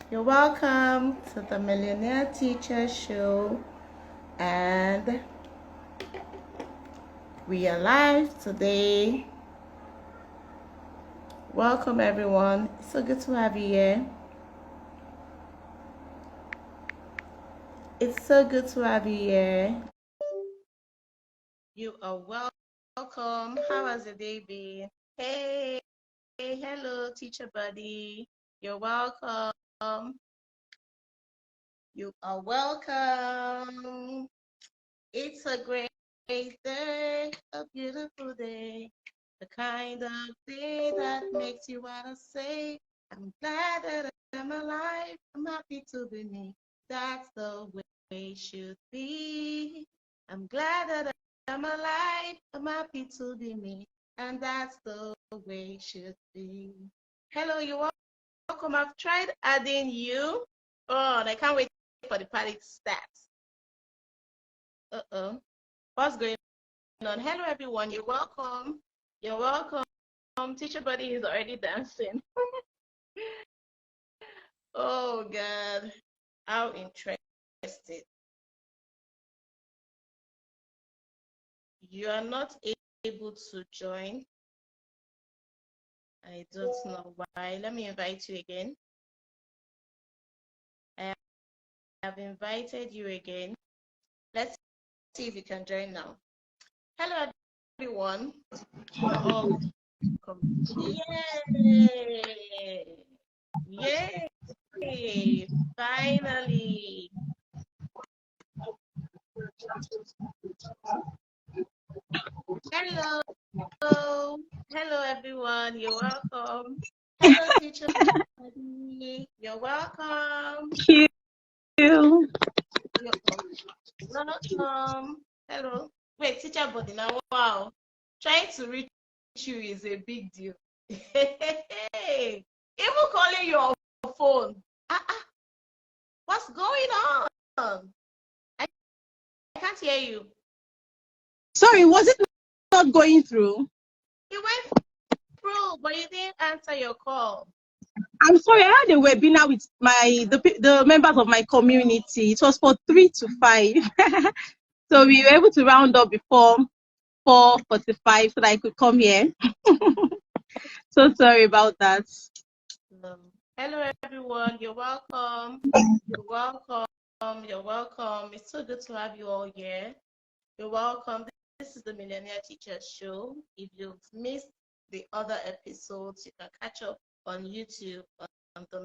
You're welcome to the Millionaire Teacher Show, and we are live today. Welcome everyone. It's so good to have you here. It's so good to have you here. You are welcome. How has the day been? Hey, hello, teacher buddy. You're welcome. You are welcome. It's a great day, a beautiful day, the kind of day that makes you want to say, I'm glad that I'm alive, I'm happy to be me. That's the way it should be. I'm glad that I'm alive, I'm happy to be me, and that's the way it should be. Hello, you're welcome. I've tried adding you. Oh, and I can't wait for the party to start. Uh-oh. What's going on? Hello, everyone. You're welcome. You're welcome. Teacher Buddy is already dancing. Oh, God. How interested. You are not able to join. I don't know why. Let me invite you again. I have invited you again. Let's see if you can join now. Hello, everyone. You're all welcome. Yay! Yay! Finally. Hello. Hello, everyone. You're welcome. Hello, teacher buddy. You're welcome. Thank you. You're welcome. Hello. Wait, teacher buddy. Now, wow. Trying to reach you is a big deal. Hey, even calling your phone. What's going on? I can't hear you. Sorry, was it not going through? It went through, but you didn't answer your call. I'm sorry, I had a webinar with the members of my community. It was for 3 to 5. So we were able to round up before 4:45 so that I could come here. So sorry about that. Hello, everyone. You're welcome. You're welcome. You're welcome. It's so good to have you all here. You're welcome. This is the Millionaire Teacher Show. If you've missed the other episodes, you can catch up on YouTube on the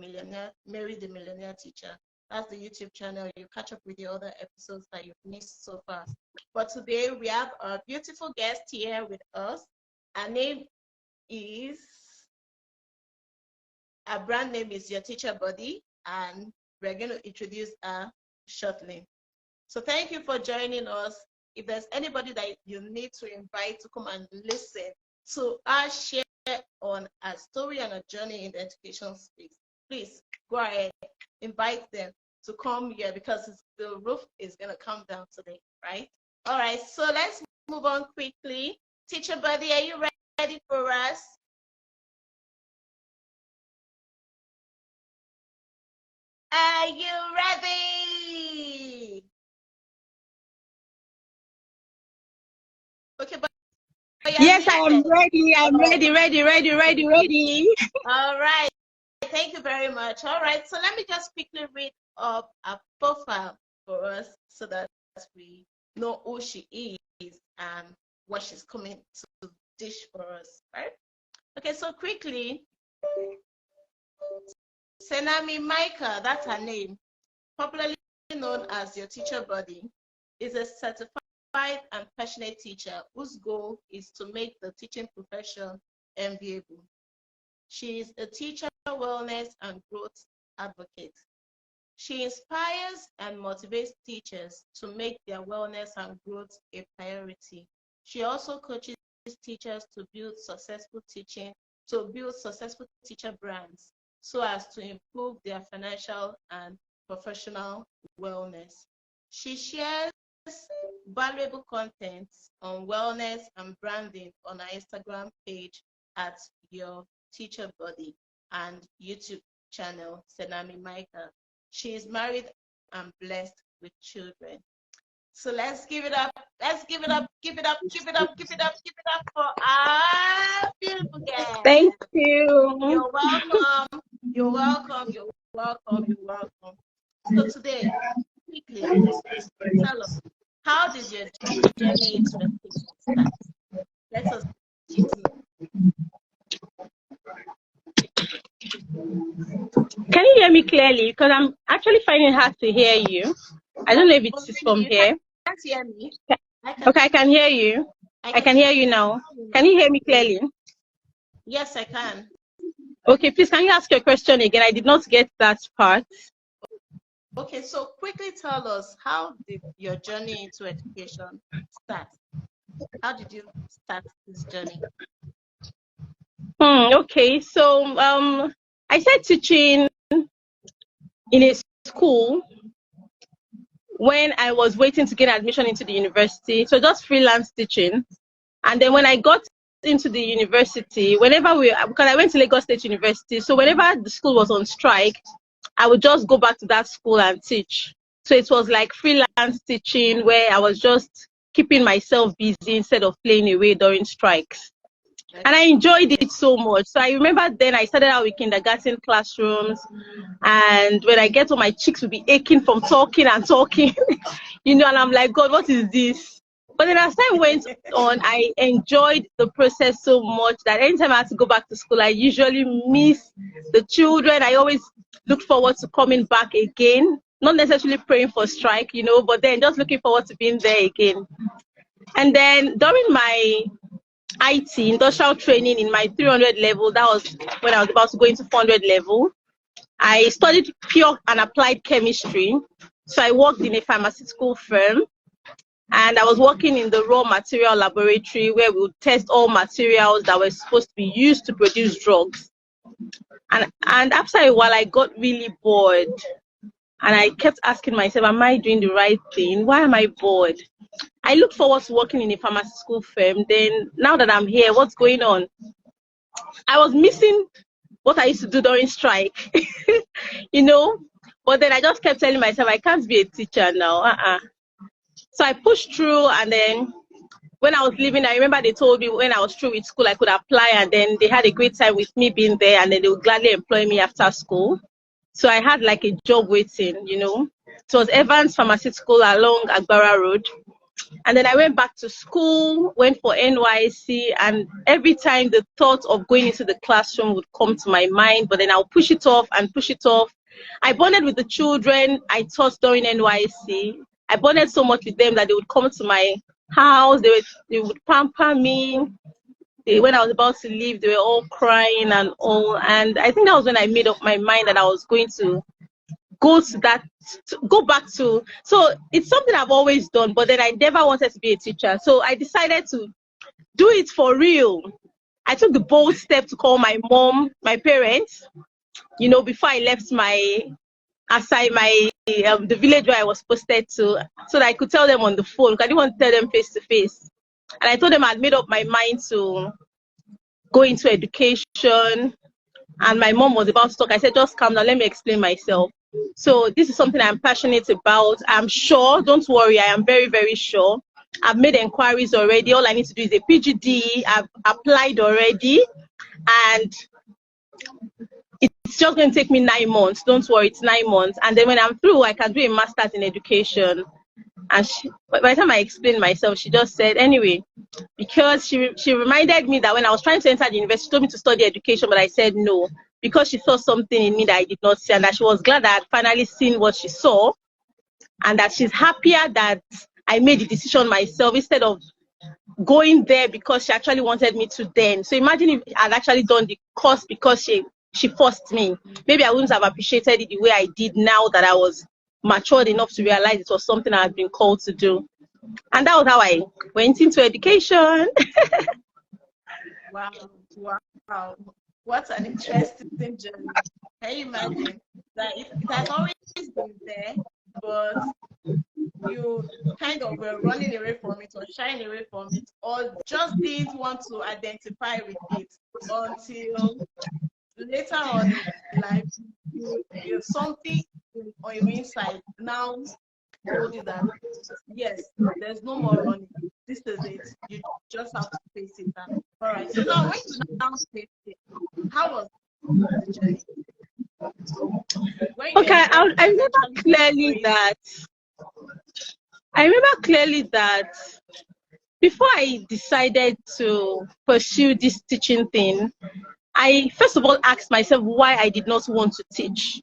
Mary the Millionaire Teacher. That's the YouTube channel. You catch up with the other episodes that you've missed so far. But today we have a beautiful guest here with us. Her name is, our brand name is Your Teacher Buddy, and we're going to introduce her shortly. So thank you for joining us. If there's anybody that you need to invite to come and listen to us share on a story and a journey in the education space, please go ahead, invite them to come here because the roof is going to come down today, right? All right, so let's move on quickly. Teacher Buddy, are you ready for us? Are you ready? Okay, but yes, I am ready. I'm ready. All right. Thank you very much. All right. So let me just quickly read up a profile for us so that we know who she is and what she's coming to dish for us, right? Okay. So quickly, Senami Micah, that's her name, popularly known as Your Teacher Buddy, is a certified and passionate teacher whose goal is to make the teaching profession enviable. She is a teacher, wellness, and growth advocate. She inspires and motivates teachers to make their wellness and growth a priority. She also coaches teachers to build successful teacher brands so as to improve their financial and professional wellness. She shares valuable content on wellness and branding on our Instagram page at Your Teacher Buddy and YouTube channel, Senami Micah. She is married and blessed with children. So let's give it up. Let's give it up. Give it up. Give it up. Give it up. Give it up for our beautiful guest. Thank you. You're welcome. You're welcome. You're welcome. You're welcome. So today, quickly, tell us, how did your journey into education start? Let us get to know. Can you hear me clearly? Because I'm actually finding it hard to hear you. I don't know if it's from here. Can't hear me. Okay, I can hear you. I can hear you now. Can you hear me clearly? Yes, I can. Okay, please, can you ask your question again? I did not get that part. Okay, so quickly tell us, how did your journey into education start? How did you start this journey? Okay, so I started teaching in a school when I was waiting to get admission into the university. So just freelance teaching. And then when I got into the university, because I went to Lagos State University, so whenever the school was on strike, I would just go back to that school and teach. So it was like freelance teaching where I was just keeping myself busy instead of playing away during strikes. And I enjoyed it so much. So I remember then I started out with kindergarten classrooms, and when I get home, my cheeks would be aching from talking and talking, and I'm like, God, what is this? But then as time went on, I enjoyed the process so much that anytime I had to go back to school, I usually miss the children. I always look forward to coming back again, not necessarily praying for strike, but then just looking forward to being there again. And then during my IT, industrial training in my 300 level, that was when I was about to go into 400 level, I studied pure and applied chemistry. So I worked in a pharmaceutical firm, and I was working in the raw material laboratory where we would test all materials that were supposed to be used to produce drugs. And after a while, I got really bored, and I kept asking myself, am I doing the right thing? Why am I bored? I look forward to working in a pharmaceutical firm. Then now that I'm here, what's going on? I was missing what I used to do during strike, But then I just kept telling myself, I can't be a teacher now. So I pushed through, and then when I was leaving, I remember they told me when I was through with school, I could apply, and then they had a great time with me being there, and then they would gladly employ me after school. So I had like a job waiting, It was Evans Pharmaceutical along Agbara Road. And then I went back to school, went for NYC, and every time the thought of going into the classroom would come to my mind, but then I'll push it off and push it off. I bonded with the children I taught during NYC. I bonded so much with them that they would come to my house, they would pamper me. When I was about to leave, they were all crying and all. And I think that was when I made up my mind that I was going to go back to. So it's something I've always done, but then I never wanted to be a teacher. So I decided to do it for real. I took the bold step to call my mom, my parents, before I left the village where I was posted to, so that I could tell them on the phone, because I didn't want to tell them face to face. And I told them I'd made up my mind to go into education, and my mom was about to talk. I said, just calm down, let me explain myself. So this is something I'm passionate about. I'm sure, don't worry, I am very, very sure. I've made inquiries already. All I need to do is a PGD. I've applied already, and it's just going to take me 9 months. Don't worry, it's 9 months. And then when I'm through, I can do a master's in education. And by the time I explained myself, she just said, anyway, because she reminded me that when I was trying to enter the university, she told me to study education, but I said no, because she saw something in me that I did not see, and that she was glad that I had finally seen what she saw, and that she's happier that I made the decision myself instead of going there because she actually wanted me to then. So imagine if I had actually done the course because she forced me. Maybe I wouldn't have appreciated it the way I did now that I was matured enough to realize it was something I had been called to do. And that was how I went into education. Wow. What an interesting journey. Can you imagine that it has always been there, but you kind of were running away from it or shying away from it, or just didn't want to identify with it until later on in life something on your inside now told you that yes, there's no more running. This is it. You just have to face it now. All right. So now when you now face it, how was the journey? When you Okay, I remember clearly that. I remember clearly that before I decided to pursue this teaching thing, I first of all asked myself why I did not want to teach.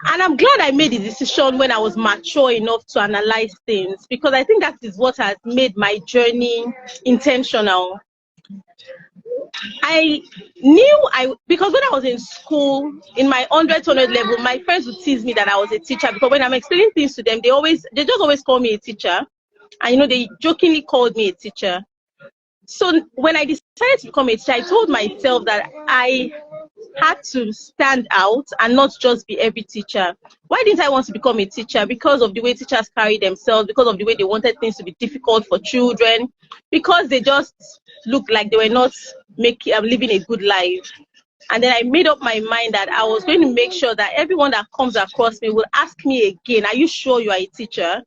And I'm glad I made the decision when I was mature enough to analyze things, because I think that is what has made my journey intentional. I knew because when I was in school, in my 100 level, my friends would tease me that I was a teacher, because when I'm explaining things to them, they just always call me a teacher. And they jokingly called me a teacher. So when I decided to become a teacher, I told myself that I had to stand out and not just be every teacher. Why didn't I want to become a teacher? Because of the way teachers carry themselves, because of the way they wanted things to be difficult for children, because they just looked like they were not living a good life. And then I made up my mind that I was going to make sure that everyone that comes across me will ask me again, are you sure you are a teacher?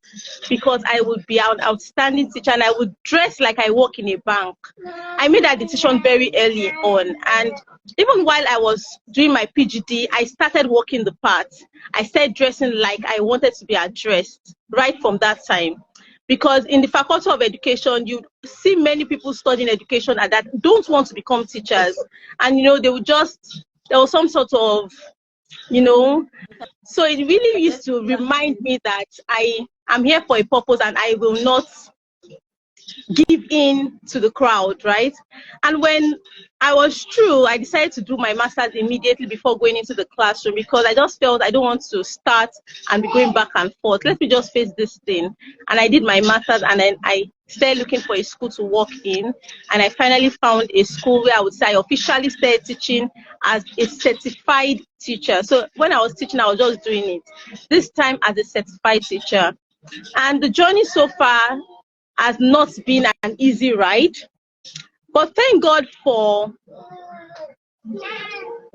Because I would be an outstanding teacher and I would dress like I work in a bank. I made that decision very early on. And even while I was doing my PGD, I started working the part. I started dressing like I wanted to be addressed right from that time. Because in the Faculty of Education, you see many people studying education and that don't want to become teachers. And, there was some sort of, so it really used to remind me that I am here for a purpose and I will not give in to the crowd, right? And when I was through, I decided to do my master's immediately before going into the classroom, because I just felt I don't want to start and be going back and forth. Let me just face this thing. And I did my master's, and then I started looking for a school to work in. And I finally found a school where I would say I officially started teaching as a certified teacher. So when I was teaching, I was just doing it. This time as a certified teacher. And the journey so far has not been an easy ride, but thank God for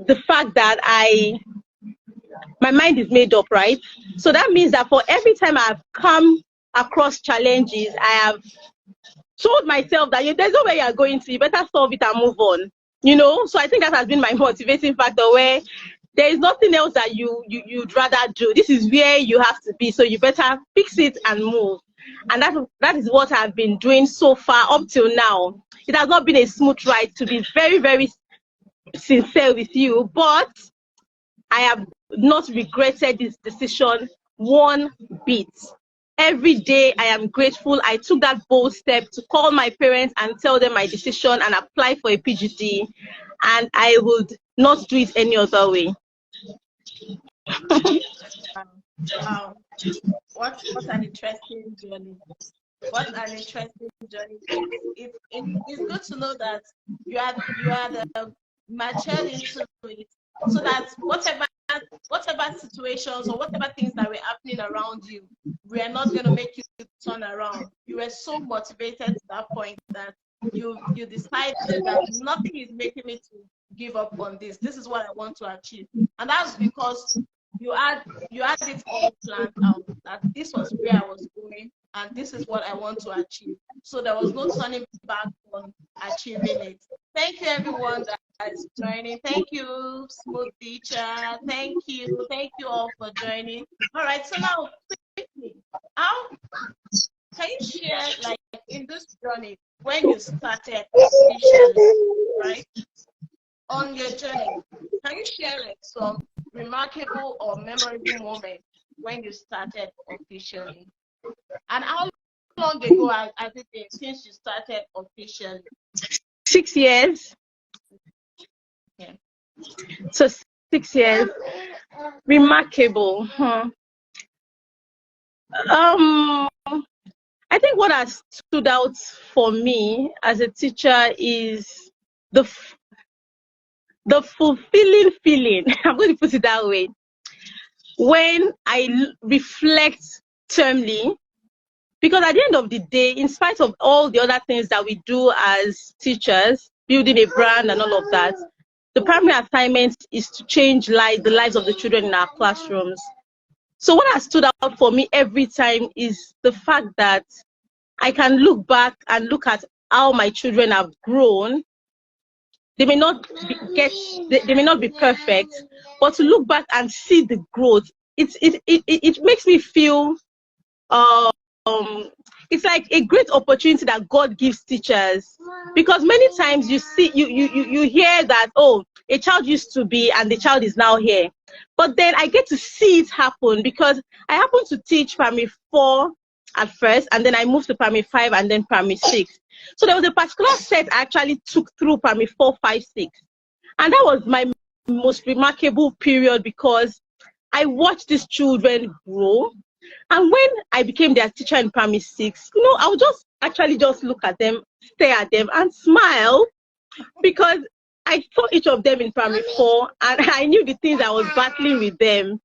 the fact that my mind is made up, right? So that means that for every time I've come across challenges, I have told myself that there's no way you're going to, you better solve it and move on. So I think that has been my motivating factor, where there is nothing else that you'd rather do. This is where you have to be, so you better fix it and move. And that is what I've been doing so far up till now. It has not been a smooth ride, to be very, very sincere with you, but I have not regretted this decision one bit. Every day I am grateful I took that bold step to call my parents and tell them my decision and apply for a PGD, and I would not do it any other way. What an interesting journey. What an interesting journey. It's good to know that you are matured into it, so that whatever situations or whatever things that were happening around you, we are not going to make you turn around. You were so motivated to that point that you decided that nothing is making me to give up on this. This is what I want to achieve. And that's because you had it all planned out, that this was where I was going and this is what I want to achieve. So there was no turning back on achieving it. Thank you everyone that is joining. Thank you, Smooth Teacher. Thank you all for joining. All right, so now quickly, can you share, like, in this journey when you started officially, right? On your journey, can you share like some remarkable or memorable moment when you started officially? And how long ago has it been since you started officially? 6 years. Yeah. So 6 years. Remarkable. I think what has stood out for me as a teacher is the fulfilling feeling, I'm going to put it that way, when I reflect termly, because at the end of the day, in spite of all the other things that we do as teachers, building a brand and all of that, the primary assignment is to change the lives of the children in our classrooms. So what has stood out for me every time is the fact that I can look back and look at how my children have grown. They may not they may not be perfect, but to look back and see the growth, it makes me feel um it's like a great opportunity that God gives teachers, because many times you hear that, oh, a child used to be and the child is now here, but then I get to see it happen because I happen to teach primary 4 at first, and then I moved to primary 5 and then primary 6. So there was a particular set I actually took through primary 4, 5, 6, and that was my most remarkable period because I watched these children grow. And when I became their teacher in primary 6, I would just look at them, stare at them, and smile, because I saw each of them in primary 4, and I knew the things I was battling with them.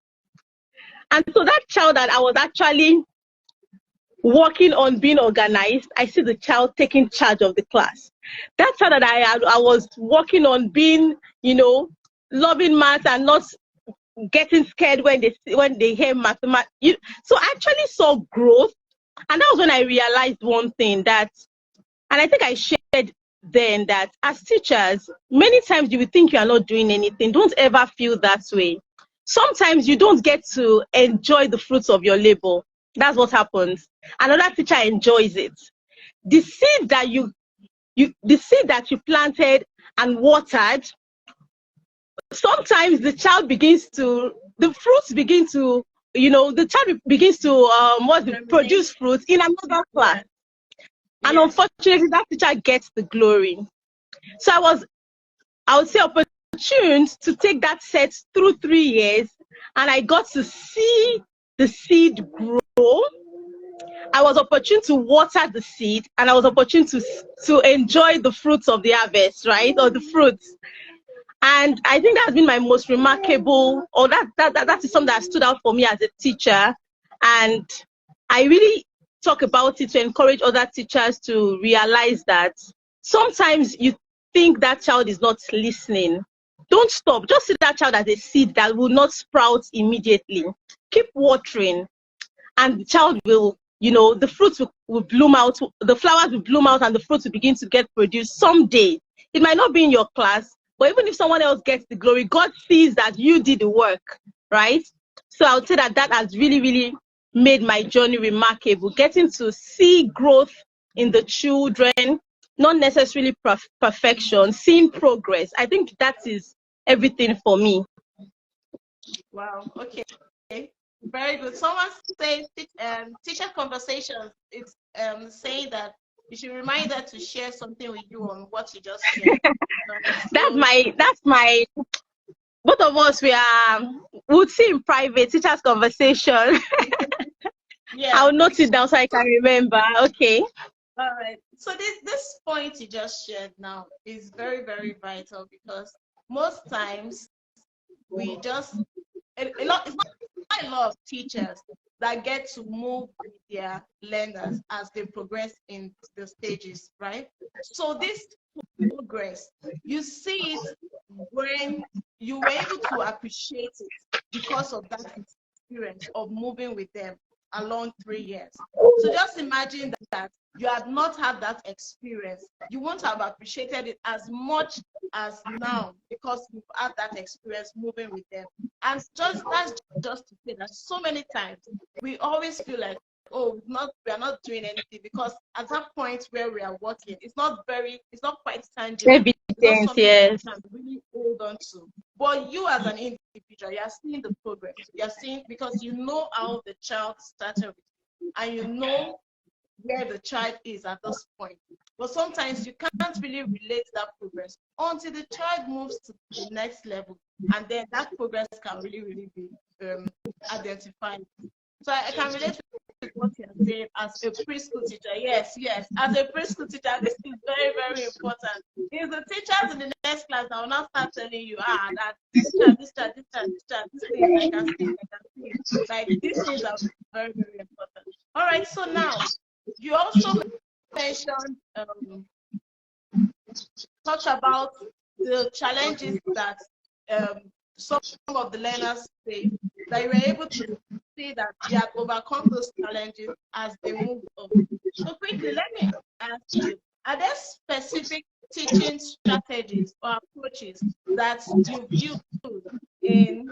And so that child that I was actually working on being organized, I see the child taking charge of the class. That child that I was working on being, loving math and not getting scared when they hear mathematics. So I actually saw growth, and that was when I realized one thing, and I think I shared then, that as teachers, many times you will think you are not doing anything. Don't ever feel that way. Sometimes you don't get to enjoy the fruits of your labor. That's what happens. Another teacher enjoys it. The seed that you planted and watered, sometimes the child begins to, the fruits begin to, the child begins to produce fruits in another class. And unfortunately, that teacher gets the glory. So I would say, opportune to take that set through 3 years, and I got to see the seed grow. I was opportune to water the seed, and I was opportune to enjoy the fruits of the harvest, right? Or the fruits. And I think that's been my most remarkable, or that is something that stood out for me as a teacher. And I really talk about it to encourage other teachers to realize that sometimes you think that child is not listening. Don't stop. Just see that child as a seed that will not sprout immediately. Keep watering, and the child will, the fruits will bloom out, the flowers will bloom out, and the fruits will begin to get produced someday. It might not be in your class, but even if someone else gets the glory, God sees that you did the work, right? So I would say that has really, really made my journey remarkable. Getting to see growth in the children, not necessarily perfection, seeing progress. I think that is everything for me. Wow. Okay. Very good. Someone said teacher conversations. It's saying that you should remind her to share something with you on what you just shared. That's my. Both of us, we'll see in private teachers conversation. Yeah. I'll note it down so I can remember. Okay. All right. So this point you just shared now is very, very vital, because most times we just it's not a lot of teachers that get to move with their learners as they progress in the stages, right? So this progress, you see it when you were able to appreciate it because of that experience of moving with them along 3 years. So just imagine that you had not had that experience, you won't have appreciated it as much as now, because you've had that experience moving with them. And that's just to say that so many times we always feel like, oh, we are not doing anything, because at that point where we are working, it's not quite tangible. Evidence, it's not something yes. you can really hold on to. But you as an individual, you are seeing the progress. You are seeing, because you know how the child started with you, and you know where the child is at this point. But sometimes you can't really relate that progress until the child moves to the next level, and then that progress can really, really be identified. So I can relate with what you're saying as a preschool teacher. Yes, as a preschool teacher, this is very, very important. It's the teachers in the next class that will not start telling you, that this thing, I can see. Like, these things are very, very important. All right, so now, you also mentioned, talked about the challenges that some of the learners face, that you were able to see that they have overcome those challenges as they move on. So quickly, let me ask you, are there specific teaching strategies or approaches that you've used in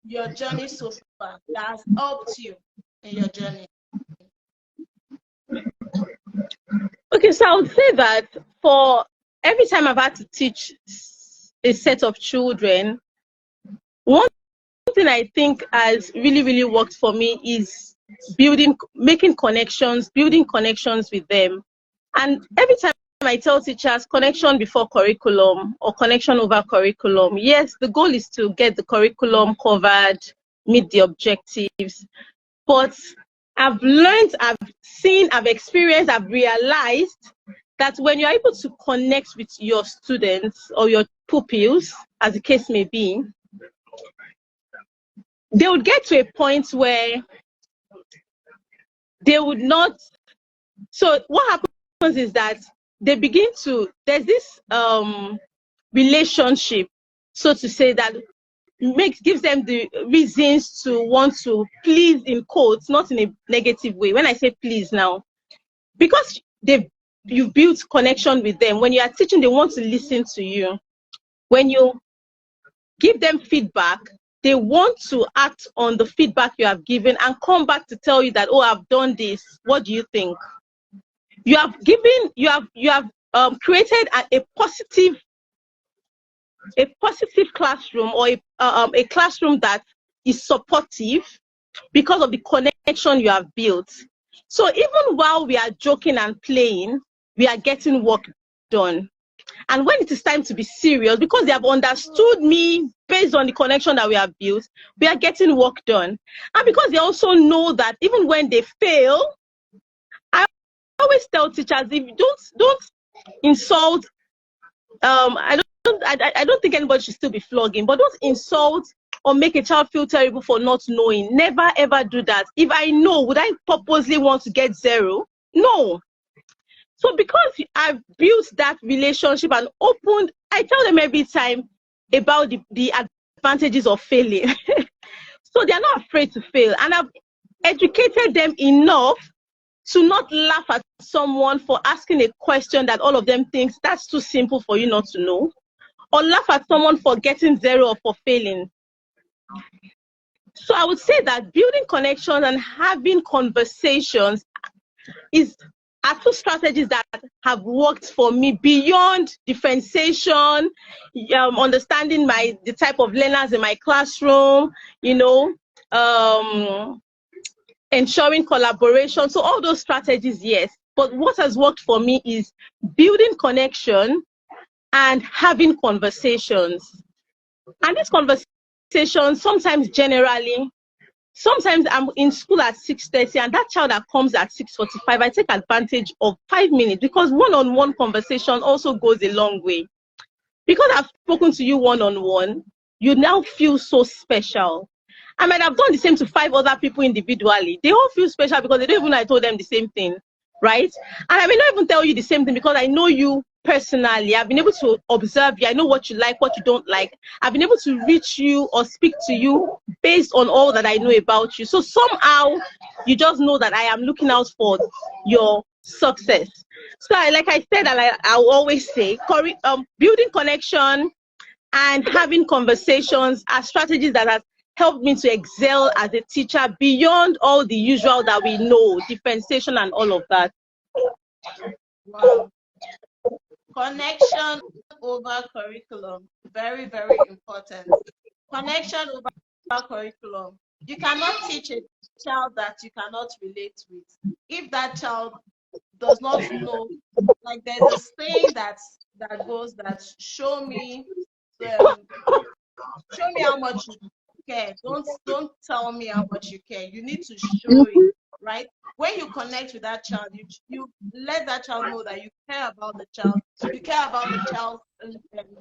your journey so far that has helped you in your journey? Okay, so I would say that for every time I've had to teach a set of children, one thing I think has really worked for me is making connections, building connections with them. And every time I tell teachers connection before curriculum or connection over curriculum, yes, the goal is to get the curriculum covered, meet the objectives. But I've learned, I've seen, I've experienced, I've realized that when you're able to connect with your students or your pupils, as the case may be, they would get to a point where they would not. So what happens is that they begin to, there's this relationship, so to say, that gives them the reasons to want to please, in quotes, not in a negative way. When I say please now, because you've built connection with them. When you are teaching, they want to listen to you. When you give them feedback, they want to act on the feedback you have given and come back to tell you that, oh, I've done this. What do you think? You have created a positive classroom, or a classroom that is supportive because of the connection you have built. So even while we are joking and playing, we are getting work done. And when it is time to be serious, because they have understood me based on the connection that we have built, we are getting work done. And because they also know that even when they fail, I always tell teachers, if you don't insult, I don't think anybody should still be flogging, but don't insult or make a child feel terrible for not knowing. Never ever do that. If I know, would I purposely want to get 0? No. So because I've built that relationship and opened, I tell them every time about the advantages of failing. So they're not afraid to fail. And I've educated them enough to not laugh at someone for asking a question that all of them thinks that's too simple for you not to know, or laugh at someone for getting 0 or for failing. So I would say that building connections and having conversations are 2 strategies that have worked for me beyond differentiation, understanding the type of learners in my classroom, ensuring collaboration. So all those strategies, yes. But what has worked for me is building connection and having conversations. And these conversations, sometimes I'm in school at 6:30, and that child that comes at 6:45, I take advantage of 5 minutes, because one-on-one conversation also goes a long way. Because I've spoken to you one-on-one, you now feel so special. I might have done the same to 5 other people individually. They all feel special because they don't even know I told them the same thing, right? And I may not even tell you the same thing because I know you personally. I've been able to observe you. I know what you like, what you don't like. I've been able to reach you or speak to you based on all that I know about you. So somehow you just know that I am looking out for your success. So like I said, and I will always say, building connection and having conversations are strategies that have helped me to excel as a teacher beyond all the usual that we know, differentiation and all of that. Wow. Connection over curriculum. Very, very important. Connection over curriculum. You cannot teach a child that you cannot relate with. If that child does not know, like there's a saying that goes that show me how much you care. Don't tell me how much you care. You need to show it, right? When you connect with that child, you let that child know that you care about the child. You care about the child's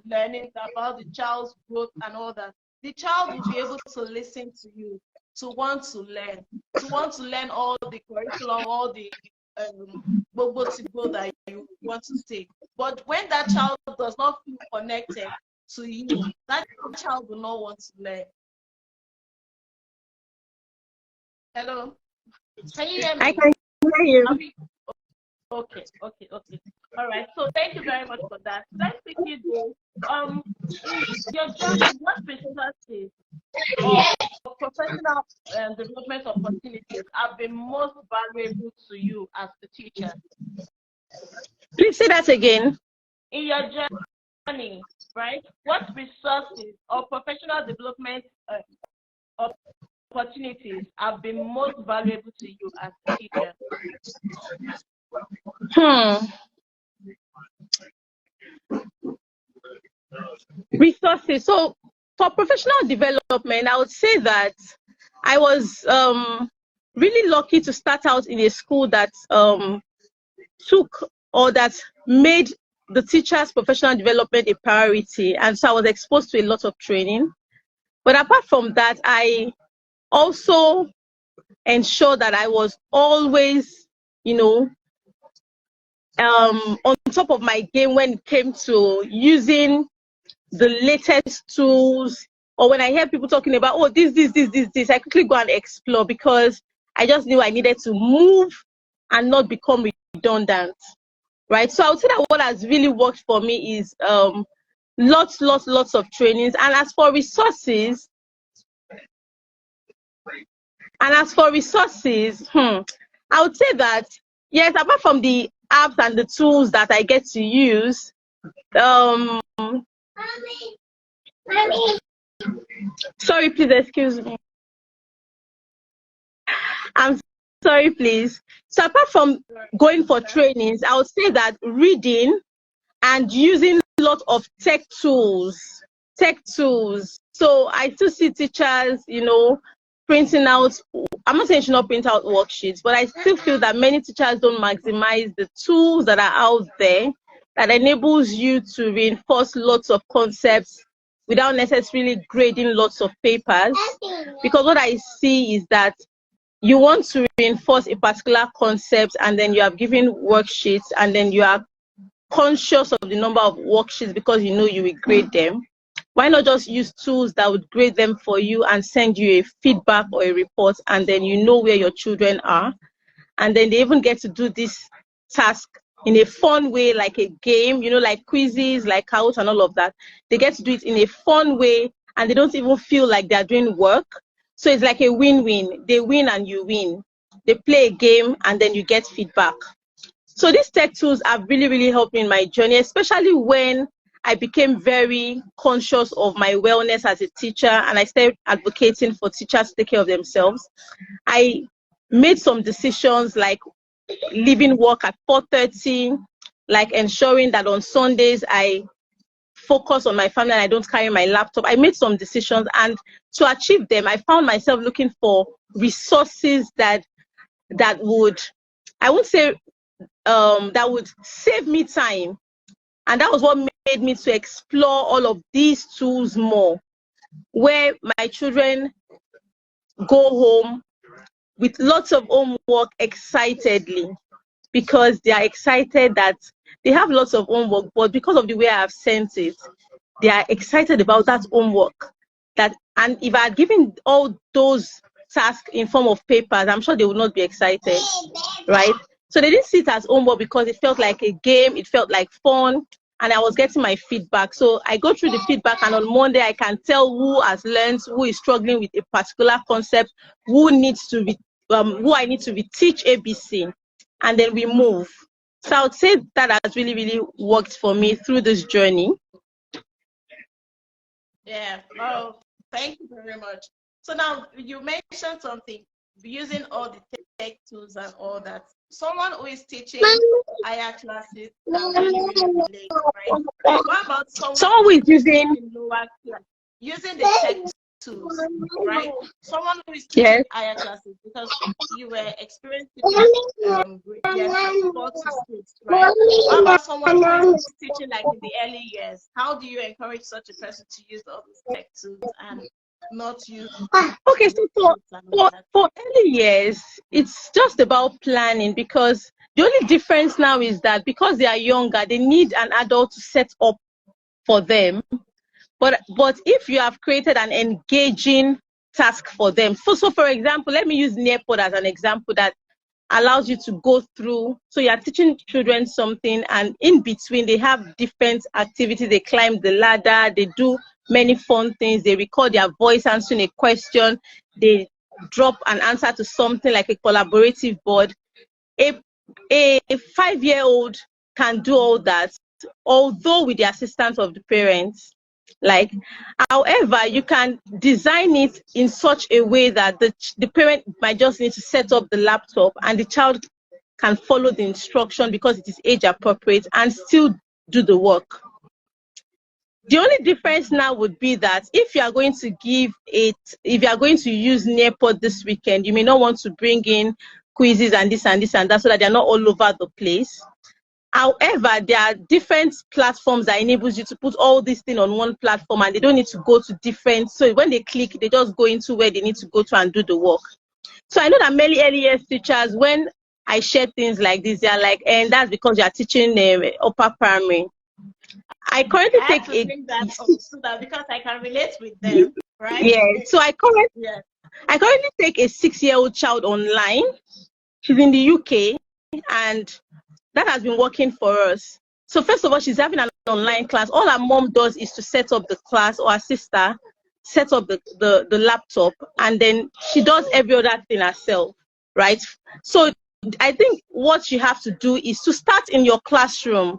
learning, about the child's growth and all that. The child will be able to listen to you, to want to learn all the curriculum, all the bobo to go that you want to say. But when that child does not feel connected to you, that child will not want to learn. Hello? Can you hear me? I can hear you. Okay. All right. So thank you very much for that. Let's quickly go. In your journey, what resources or professional development opportunities have been most valuable to you as a teacher? Please say that again. In your journey, right? What resources or professional development opportunities have been most valuable to you as a teacher? Resources. So for professional development, I would say that I was really lucky to start out in a school that took or that made the teacher's professional development a priority, and so I was exposed to a lot of training. But apart from that, I also ensured that I was always, on top of my game when it came to using the latest tools, or when I hear people talking about, oh, this, I quickly go and explore, because I just knew I needed to move and not become redundant, right? So I would say that what has really worked for me is lots of trainings. And as for resources, I would say that, yes, apart from the apps and the tools that I get to use, sorry, please excuse me. I'm sorry, please. So apart from going for trainings, I would say that reading and using a lot of tech tools. So I still see teachers, printing out. I'm not saying you should not print out worksheets, but I still feel that many teachers don't maximize the tools that are out there that enables you to reinforce lots of concepts without necessarily grading lots of papers. Because what I see is that you want to reinforce a particular concept, and then you have given worksheets, and then you are conscious of the number of worksheets because you know you will grade them. Why not just use tools that would grade them for you and send you a feedback or a report, and then you know where your children are, and then they even get to do this task in a fun way, like a game, like quizzes, like Kahoot and all of that. They get to do it in a fun way, and they don't even feel like they're doing work. So it's like a win-win. They win and you win. They play a game and then you get feedback. So these tech tools have really helped me in my journey, especially when I became very conscious of my wellness as a teacher, and I started advocating for teachers to take care of themselves. I made some decisions like leaving work at 4:30, like ensuring that on Sundays I focus on my family and I don't carry my laptop. I made some decisions, and to achieve them, I found myself looking for resources that would, I won't say that would save me time. And that was what made me to explore all of these tools more, where my children go home with lots of homework excitedly, because they are excited that they have lots of homework, but because of the way I have sent it, they are excited about that homework. And if I had given all those tasks in form of papers, I'm sure they would not be excited, right? So they didn't see it as homework because it felt like a game, it felt like fun, and I was getting my feedback. So I go through the feedback, and on Monday I can tell who has learned, who is struggling with a particular concept, who needs to be, who I need to reteach ABC, and then we move. So I would say that has really worked for me through this journey. Yeah. Oh, thank you very much. So now you mentioned something, using all the tech tools and all that. Someone who is teaching higher classes can really relate, right? What about someone who is using lower class, using the tech tools, right? Someone who is teaching higher classes, because you were experiencing right? What about someone who is teaching like in the early years? How do you encourage such a person to use all these tech tools and not use? Okay, so for early years, it's just about planning, because The only difference now is that because they are younger, they need an adult to set up for them. But if you have created an engaging task for them, so for example, let me use Nearpod as an example that allows you to go through. So you are teaching children something, and in between they have different activities. They climb the ladder, they do many fun things, they record their voice answering a question, they drop an answer to something like a collaborative board. A 5-year-old can do all that, although with the assistance of the parents. Like, however, you can design it in such a way that the parent might just need to set up the laptop and the child can follow the instruction because it is age appropriate and still do the work. The only difference now would be that if you are going to if you are going to use Nearpod this weekend, you may not want to bring in quizzes and this and this and that so that they're not all over the place. However, there are different platforms that enables you to put all these things on one platform, and they don't need to go to different. So when they click, they just go into where they need to go to and do the work. So I know that many early years teachers, when I share things like this, they are like, and that's because you are teaching upper primary. I currently take that also because I can relate with them, right? Yeah. So I currently take a 6-year-old child online. She's in the UK, and that has been working for us. So first of all, she's having an online class. All her mom does is to set up the class, or her sister set up the laptop, and then she does every other thing herself, right? So I think what you have to do is to start in your classroom,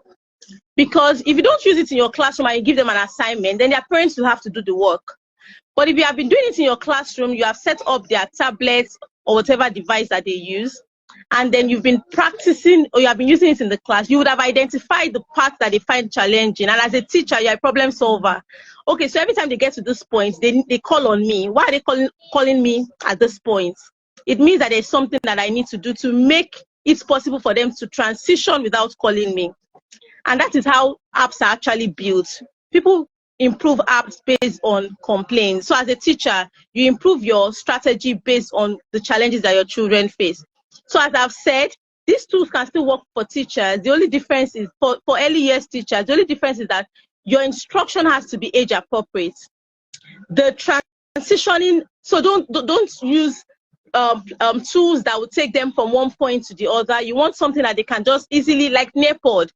because if you don't use it in your classroom and you give them an assignment, then their parents will have to do the work. But if you have been doing it in your classroom, you have set up their tablets or whatever device that they use, and then you've been practicing, or you have been using it in the class, you would have identified the parts that they find challenging. And as a teacher, you're a problem solver. Okay, so every time they get to this point, they call on me. Why are they calling me at this point? It means that there's something that I need to do to make it possible for them to transition without calling me. And that is how apps are actually built. People improve apps based on complaints. So as a teacher, you improve your strategy based on the challenges that your children face. So as I've said, these tools can still work for teachers. The only difference is for early years teachers, the only difference is that your instruction has to be age appropriate. The transitioning, so don't use tools that will take them from one point to the other. You want something that they can just easily, like Nearpod.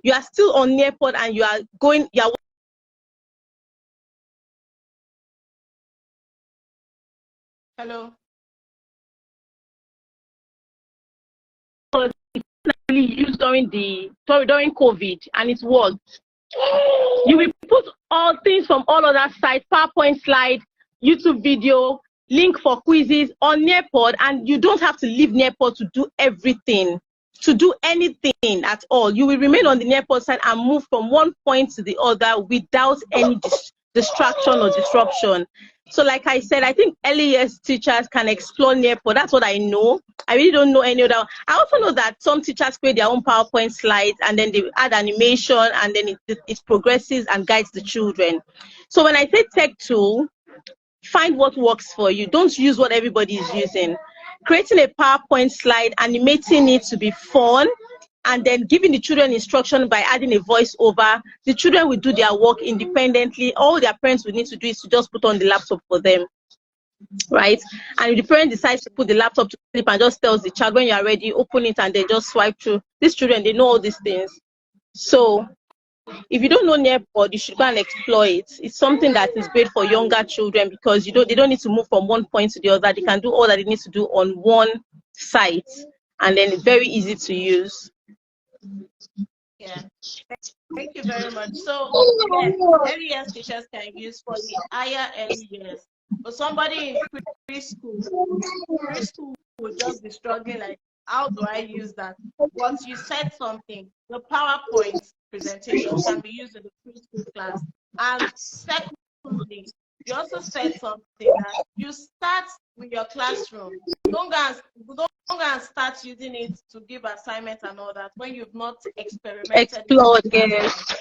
You are still on Nearpod and you are Hello. Used during COVID, and it worked. You will put all things from all other sites, PowerPoint slide, YouTube video, link for quizzes on Nearpod, and you don't have to leave Nearpod to do everything, to do anything at all. You will remain on the Nearpod side and move from one point to the other without any distraction or disruption. So like I said, I think early years teachers can explore Nearpod. That's what I know. I really don't know any other. I also know that some teachers create their own PowerPoint slides and then they add animation, and then it progresses and guides the children. So when I say tech tool, find what works for you. Don't use what everybody is using. Creating a PowerPoint slide, animating it to be fun, and then giving the children instruction by adding a voiceover. The children will do their work independently. All their parents will need to do is to just put on the laptop for them, right? And if the parent decides to put the laptop to sleep and just tells the child, when you are ready, open it and then just swipe through. These children, they know all these things. So if you don't know Nearpod, you should go and explore it. It's something that is great for younger children because they don't need to move from one point to the other. They can do all that they need to do on one site, and then it's very easy to use. Yeah. Thank you very much. So yes, early years teachers can use for the higher early years. But somebody in preschool will just be struggling like, how do I use that? Once you set something, the PowerPoint presentation can be used in the preschool class. And secondly, you also said something that you start with your classroom. Don't go and start using it to give assignments and all that when you've not experimented. Explored, yes.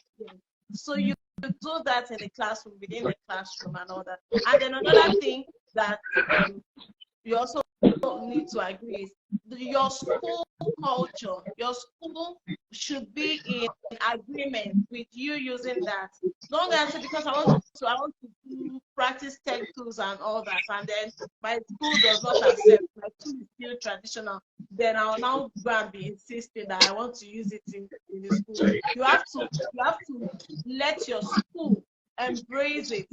So you do that in the classroom, within the classroom and all that. And then another thing that you you also need to agree is your school culture, your school should be in agreement with you using that. Don't answer because I want to do practice tech tools and all that, and then my school does not accept. My school is still traditional. Then I'll now go and be insisting that I want to use it in the school. You have to let your school embrace it,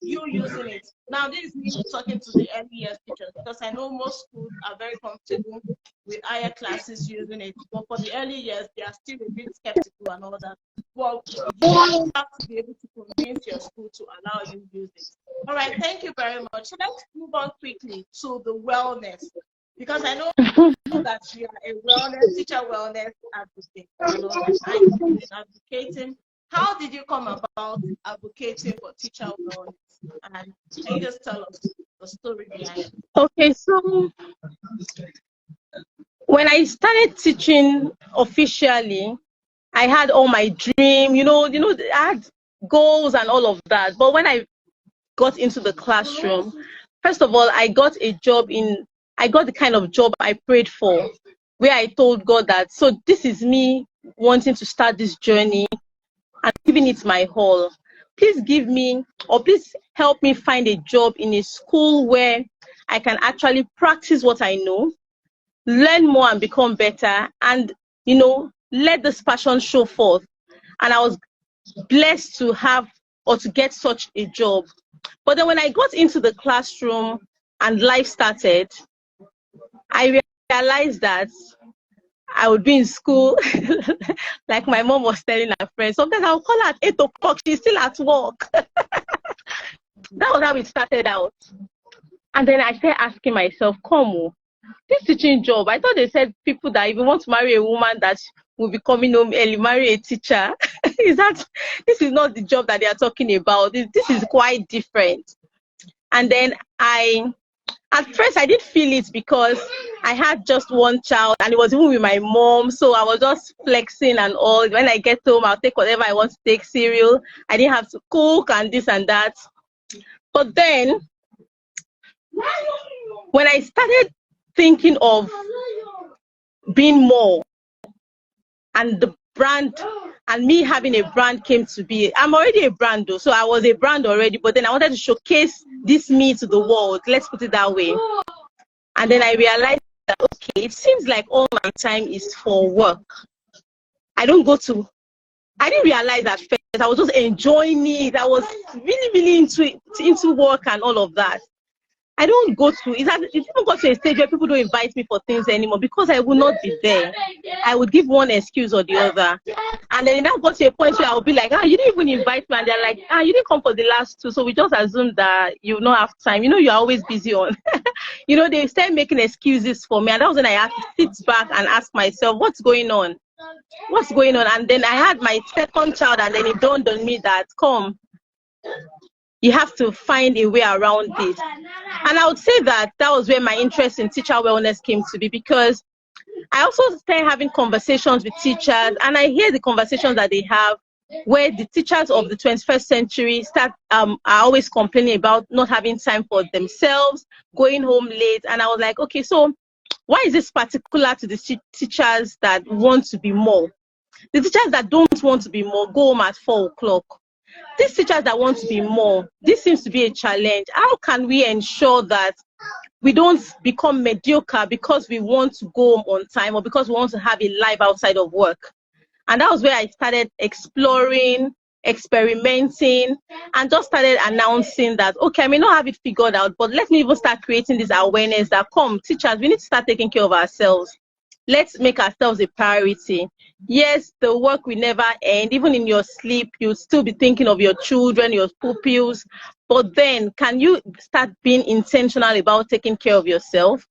you using it. Now, this is me talking to the early years teachers because I know most schools are very comfortable with higher classes using it. But for the early years, they are still a bit skeptical and all that. Well, you have to be able to convince your school to allow you to use it. All right, thank you very much. So let's move on quickly to the wellness, because I know that you are a wellness teacher, wellness advocate, and all that. And you've been advocating. How did you come about advocating for teacher wellness? And can you just tell us the story behind it? Okay, so when I started teaching officially, I had all my dream, I had goals and all of that. But when I got into the classroom, first of all, I got the kind of job I prayed for, where I told God that, so this is me wanting to start this journey and giving it my all. Please give me, or please help me find a job in a school where I can actually practice what I know, learn more and become better, and let this passion show forth. And I was blessed to have or to get such a job. But then when I got into the classroom and life started, I realized that I would be in school, like my mom was telling her friends. Sometimes I'll call her at 8 o'clock, she's still at work. That was how it started out. And then I started asking myself, this teaching job, I thought they said people that if you want to marry a woman that will be coming home early, marry a teacher. This is not the job that they are talking about. This is quite different. And then at first I did feel it because I had just one child and it was even with my mom. So I was just flexing and all. When I get home, I'll take whatever I want to take, cereal. I didn't have to cook and this and that. But then when I started thinking of being more, and the brand and me having a brand came to be. I'm already a brand though, so I was a brand already, but then I wanted to showcase this me to the world, let's put it that way. And then I realized that, okay, it seems like all my time is for work. I didn't realize at first. I was just enjoying it. I was really, really into work and all of that. I don't go to, it's even got to a stage where people don't invite me for things anymore because I will not be there. I would give one excuse or the other. And then it now got to a point where I would be like, you didn't even invite me. And they're like, you didn't come for the last two. So we just assumed that you don't have time. You're always busy on. They start making excuses for me. And that was when I had to sit back and ask myself, what's going on? What's going on? And then I had my second child and then it dawned on me that, you have to find a way around this. And I would say that was where my interest in teacher wellness came to be, because I also started having conversations with teachers, and I hear the conversations that they have where the teachers of the 21st century are always complaining about not having time for themselves, going home late. And I was like, okay, so why is this particular to the teachers that want to be more? The teachers that don't want to be more go home at 4 o'clock. These teachers that want to be more, this seems to be a challenge. How can we ensure that we don't become mediocre because we want to go home on time or because we want to have a life outside of work? And that was where I started exploring, experimenting, and just started announcing that, okay, I may not have it figured out, but let me even start creating this awareness that, teachers, we need to start taking care of ourselves. Let's make ourselves a priority. Yes, the work will never end. Even in your sleep, you'll still be thinking of your children, your pupils. But then, can you start being intentional about taking care of yourself?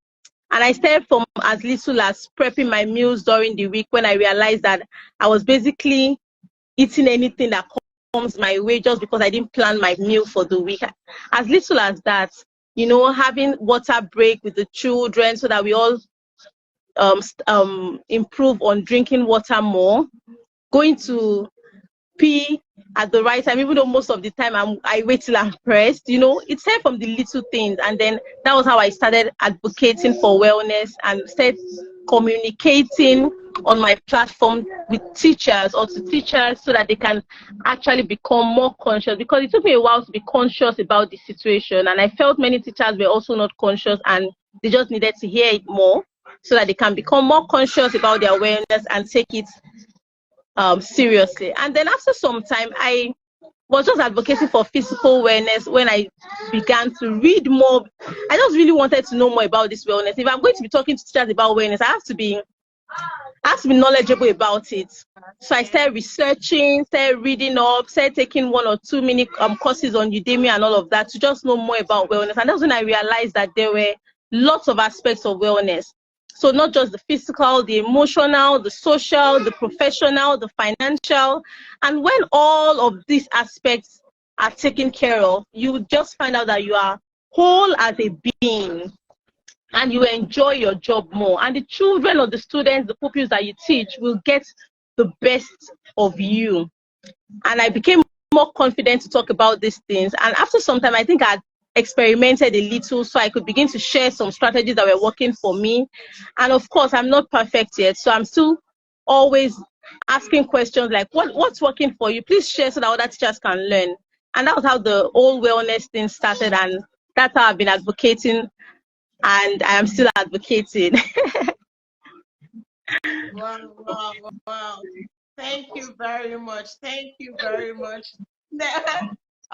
And I started from as little as prepping my meals during the week, when I realized that I was basically eating anything that comes my way just because I didn't plan my meal for the week. As little as that, having water break with the children so that we all improve on drinking water more, going to pee at the right time, even though most of the time I wait till I'm pressed. You know, it started from the little things, and then that was how I started advocating for wellness and started communicating on my platform with teachers or to teachers so that they can actually become more conscious, because it took me a while to be conscious about the situation, and I felt many teachers were also not conscious and they just needed to hear it more so that they can become more conscious about their awareness and take it seriously. And then after some time, I was just advocating for physical wellness when I began to read more. I just really wanted to know more about this wellness. If I'm going to be talking to teachers about wellness, I have to be knowledgeable about it. So I started researching, started reading up, started taking 1 or 2 minute courses on Udemy and all of that to just know more about wellness. And that's when I realized that there were lots of aspects of wellness. So not just the physical, the emotional, the social, the professional, the financial. And when all of these aspects are taken care of, you just find out that you are whole as a being and you enjoy your job more. And the children or the students, the pupils that you teach will get the best of you. And I became more confident to talk about these things. And after some time, I think I experimented a little so I could begin to share some strategies that were working for me. And of course, I'm not perfect yet, so I'm still always asking questions like, what's working for you? Please share so that other teachers can learn. And that was how the whole wellness thing started, and that's how I've been advocating, and I am still advocating. Wow, wow, wow. Thank you very much. Thank you very much.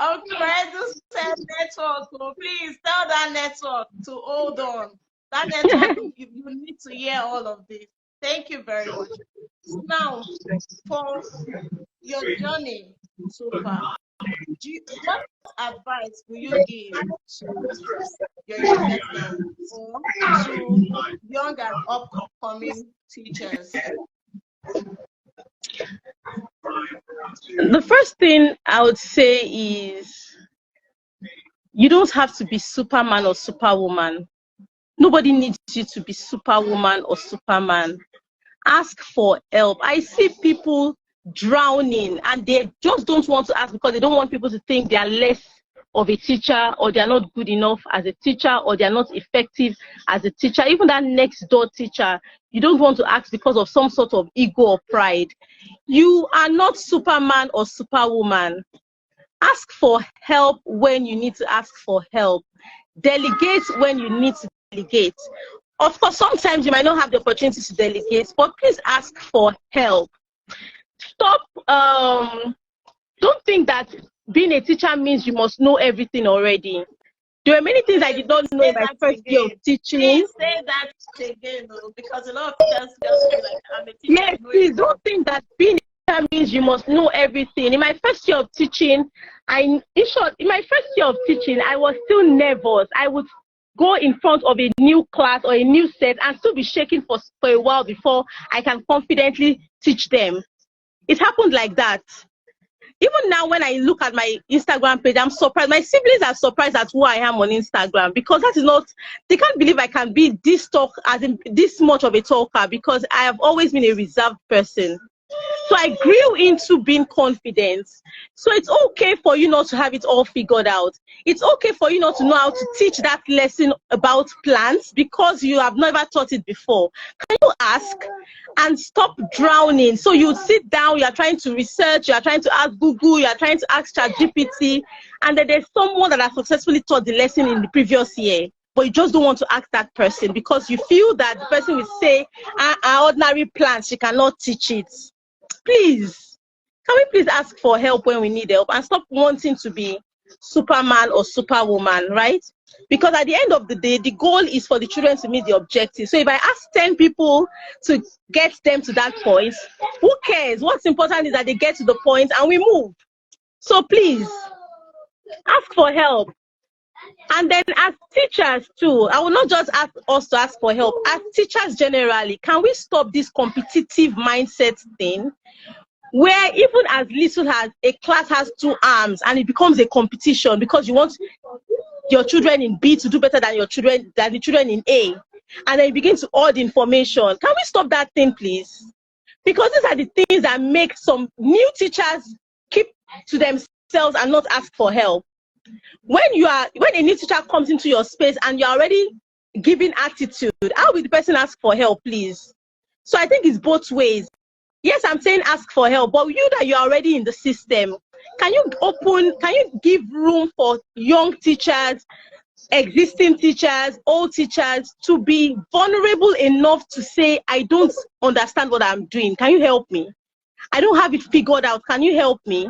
Alfredo said network. So please tell that network to hold on. That network, you need to hear all of this. Thank you very much. Now, for your journey so far, what advice will you give to your youngest or to young and upcoming teachers? The first thing I would say is you don't have to be Superman or Superwoman. Nobody needs you to be Superwoman or Superman. Ask for help. I see people drowning and they just don't want to ask because they don't want people to think they are less of a teacher, or they are not good enough as a teacher, or they are not effective as a teacher. Even that next door teacher, you don't want to ask because of some sort of ego or pride. You are not Superman or Superwoman. Ask for help when you need to ask for help. Delegate when you need to delegate. Of course, sometimes you might not have the opportunity to delegate, but please ask for help. Stop, don't think that being a teacher means you must know everything already. There are many things I did not know in my first year of teaching. Please say that again, because a lot of teachers just feel like I'm a teacher. Yes, please don't think that being a teacher means you must know everything. In my first year of teaching, I was still nervous. I would go in front of a new class or a new set and still be shaking for a while before I can confidently teach them. It happened like that. Even now, when I look at my Instagram page, I'm surprised. My siblings are surprised at who I am on Instagram, because that is not, they can't believe I can be this this much of a talker, because I have always been a reserved person. So I grew into being confident. So it's okay for you not to have it all figured out. It's okay for you not to know how to teach that lesson about plants because you have never taught it before. Can you ask and stop drowning? So you sit down, you are trying to research, you are trying to ask Google, you are trying to ask ChatGPT, and then there's someone that has successfully taught the lesson in the previous year, but you just don't want to ask that person because you feel that the person will say, ordinary plants, she cannot teach it. Please, can we please ask for help when we need help and stop wanting to be Superman or Superwoman, right? Because at the end of the day, the goal is for the children to meet the objective. So if I ask 10 people to get them to that point, who cares? What's important is that they get to the point and we move. So please, ask for help. And then as teachers too, I will not just ask us to ask for help. As teachers generally, can we stop this competitive mindset thing where even as little as a class has 2 arms and it becomes a competition because you want your children in B to do better than the children in A, and then you begin to hoard information? Can we stop that thing, please? Because these are the things that make some new teachers to themselves and not ask for help. When a new teacher comes into your space and you're already giving attitude, how will the person ask for help, please? So I think it's both ways. Yes, I'm saying ask for help, but you that you're already in the system, can you give room for young teachers, existing teachers, old teachers to be vulnerable enough to say, I don't understand what I'm doing. Can you help me? I don't have it figured out. Can you help me?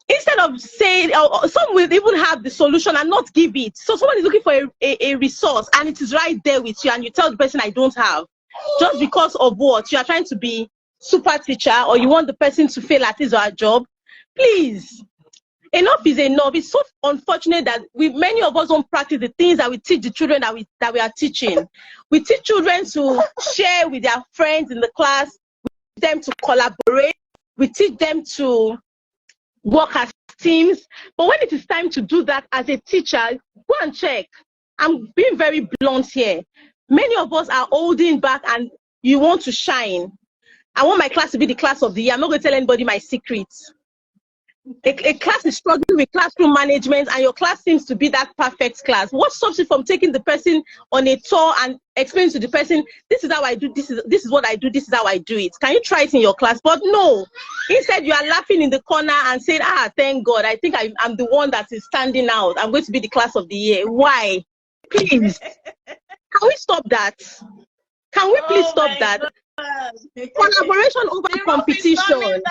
Instead of saying, some will even have the solution and not give it. So someone is looking for a resource and it is right there with you, and you tell the person, I don't have. Just because of what? You are trying to be super teacher, or you want the person to fail at his or her job. Please, enough is enough. It's so unfortunate that many of us don't practice the things that we teach the children that we are teaching. We teach children to share with their friends in the class, we teach them to collaborate, we teach them to work as teams. But when it is time to do that as a teacher, go and check. I'm being very blunt here. Many of us are holding back and you want to shine. I want my class to be the class of the year. I'm not going to tell anybody my secrets. A class is struggling with classroom management and your class seems to be that perfect class. What stops you from taking the person on a tour and explaining to the person, this is how I do, this is what I do, this is how I do it. Can you try it in your class? But no. Instead, you are laughing in the corner and saying, thank God, I think I'm the one that is standing out. I'm going to be the class of the year. Why? Please. Can we stop that? Can we please stop that? God. Collaboration over competition.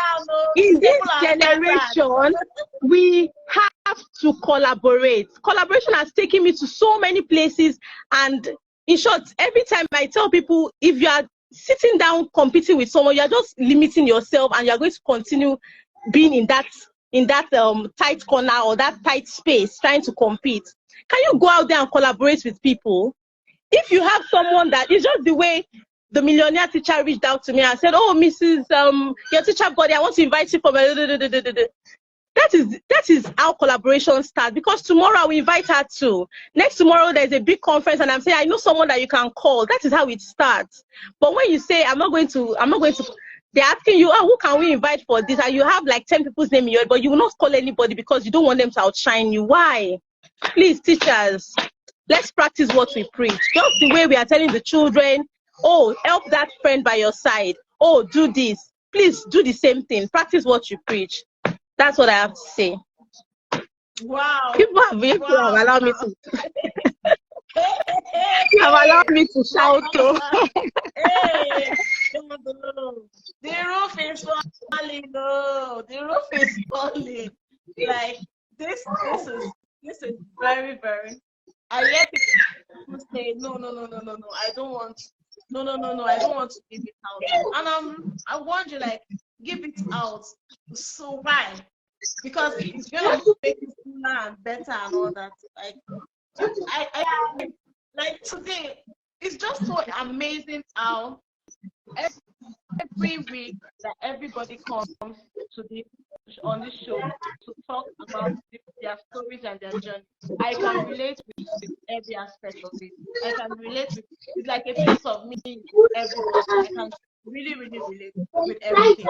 In this generation, we have to collaborate. Collaboration has taken me to so many places, and in short, every time I tell people, if you are sitting down competing with someone, you're just limiting yourself and you're going to continue being in that tight corner or that tight space trying to compete. Can you go out there and collaborate with people? If you have someone that is just the way the millionaire teacher reached out to me and said, oh, Mrs. Your teacher body, I want to invite you for that is how collaboration starts, because tomorrow I will invite her to. Next tomorrow there's a big conference and I'm saying, I know someone that you can call. That is how it starts. But when you say, I'm not going to, they're asking you, who can we invite for this? And you have like 10 people's name in your head, but you will not call anybody because you don't want them to outshine you. Why? Please, teachers, let's practice what we preach. Just the way we are telling the children, oh, help that friend by your side. Oh, do this. Please do the same thing. Practice what you preach. That's what I have to say. Wow. People have allowed me to. Have allowed me to shout. Hey, the roof is falling. No, the roof is falling. Like this is very, very. I hear people say, no, I don't want. No, I don't want to give it out. And I want you like give it out. So why? Because it's gonna make it cooler and better and all that. Like I like today, it's just so amazing how every week that everybody comes to on this show to talk about their stories and their journey. I can relate with every aspect of it. I can relate with it's like a piece of me everywhere. I can really relate with everything.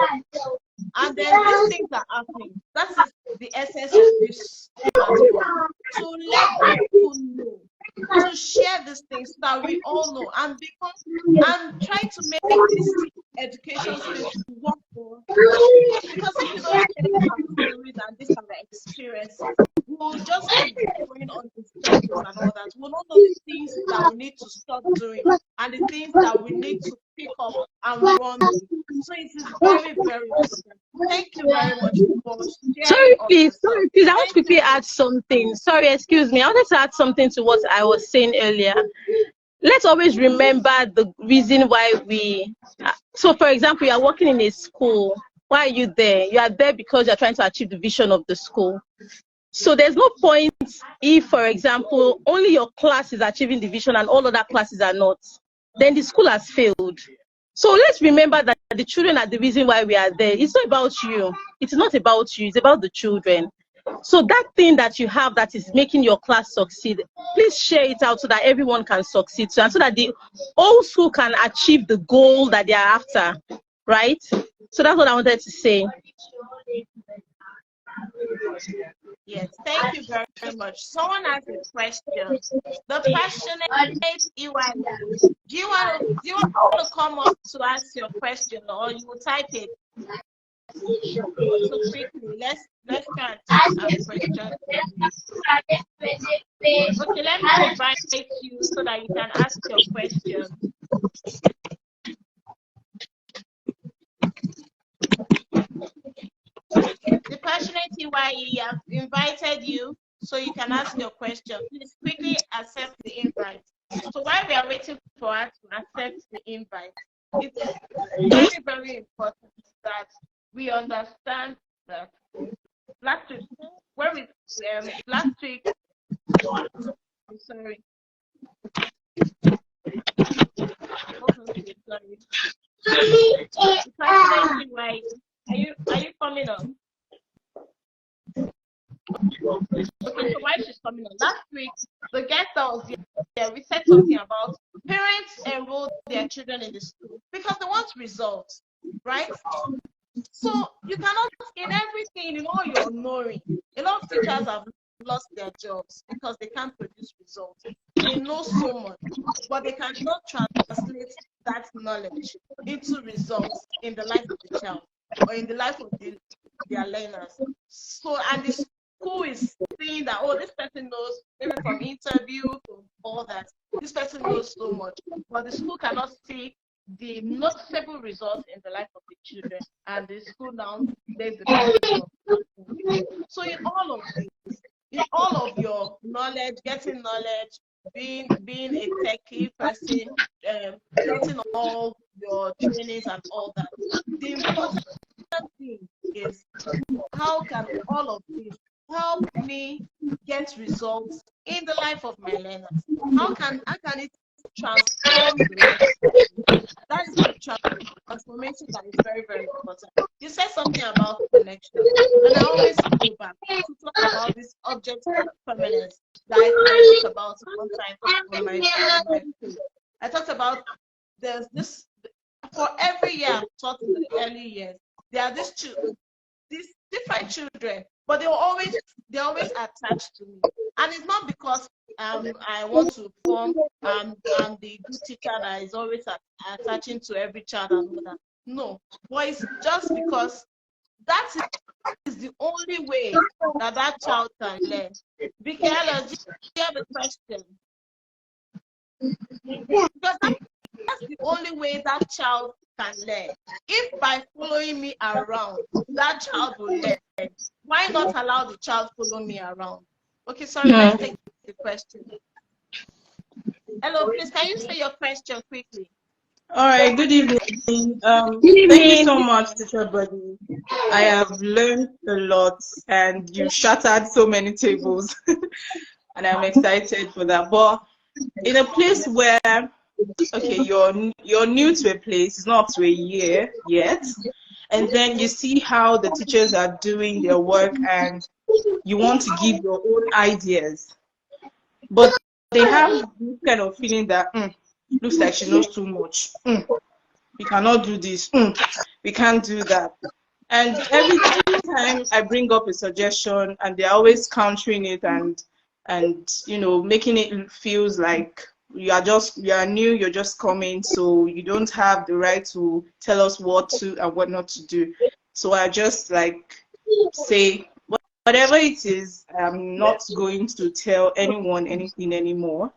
And then these things are happening. That is the essence of this platform. To let people know, to share these things so that we all know and try to make this education space work for us. Because if you don't share our stories and this kind of experience, we'll just keep going on the struggles and all that. We'll not know the things that we need to stop doing and the things that we need to pick up and run with. So it is very, very important. Thank you very much for sharing. Sorry, please. I want to quickly add something. Sorry, excuse me. I wanted to add something to what I was saying earlier. Let's always remember the reason why so for example, you are working in a school. Why are you there? You are there because you're trying to achieve the vision of the school. So there's no point if, for example, only your class is achieving the vision and all other classes are not. Then the school has failed. So let's remember that the children are the reason why we are there. It's not about you. It's not about you. It's about the children. So that thing that you have that is making your class succeed, please share it out so that everyone can succeed and so that the whole school can achieve the goal that they are after, right? So that's what I wanted to say. Yes, thank you very much. Someone has a question. The passionate EY, do you want to come up to ask your question, or you will type it? So quickly, let's try and take our question. Okay, let me invite you so that you can ask your question. The passionate EYE have invited you so you can ask your question. Please quickly accept the invite. So while we are waiting for us to accept the invite, it's very, very important that we understand that last week, I'm sorry. The passionate EYE, are you coming on? Okay, so while she's coming on, last week, the guest that was here, we said something about parents enroll their children in the school because they want results, right? So you cannot, in everything, in all your knowing, a lot of teachers have lost their jobs because they can't produce results. They know so much, but they cannot translate that knowledge into results in the life of the child or in the life of their learners. So, and the school is seeing that, oh, this person knows, maybe from interview, from all that, this person knows so much, but the school cannot see the noticeable results in the life of the children, and the school now lays the pressure of. So in all of this, in all of your knowledge, getting knowledge, being a techie person, getting all your trainings and all that, the important thing is, how can all of this help me get results in the life of my learners? How can it transform the life? That is the transformation that is very, very important. You said something about connection, and I always go back to talk about this object of permanence that I talked about one time on my page. I talked about there's this, for every year I've taught in the early years, there are these different children, but they're always attached to me, and it's not because I want to form the good teacher that is always attaching to every child and all that. No, but it's just because that is the only way that child can learn. Vicky, hello, do you have a question? Because that's the only way that child can learn. If by following me around, that child will learn, why not allow the child follow me around? Okay, sorry, let's take the question. Hello, please, can you say your question quickly? All right, good evening. Thank you so much, Teacher Buddy. I have learned a lot, and you shattered so many tables, and I'm excited for that. But in a place where, okay, you're new to a place, it's not up to a year yet, and then you see how the teachers are doing their work, and you want to give your own ideas, but they have this kind of feeling that looks like she knows too much. We cannot do this. We can't do that. And every time I bring up a suggestion, and they're always countering it and you know, making it feels like you are new, you're just coming, so you don't have the right to tell us what to and what not to do. So I just like say, whatever it is, I'm not going to tell anyone anything anymore.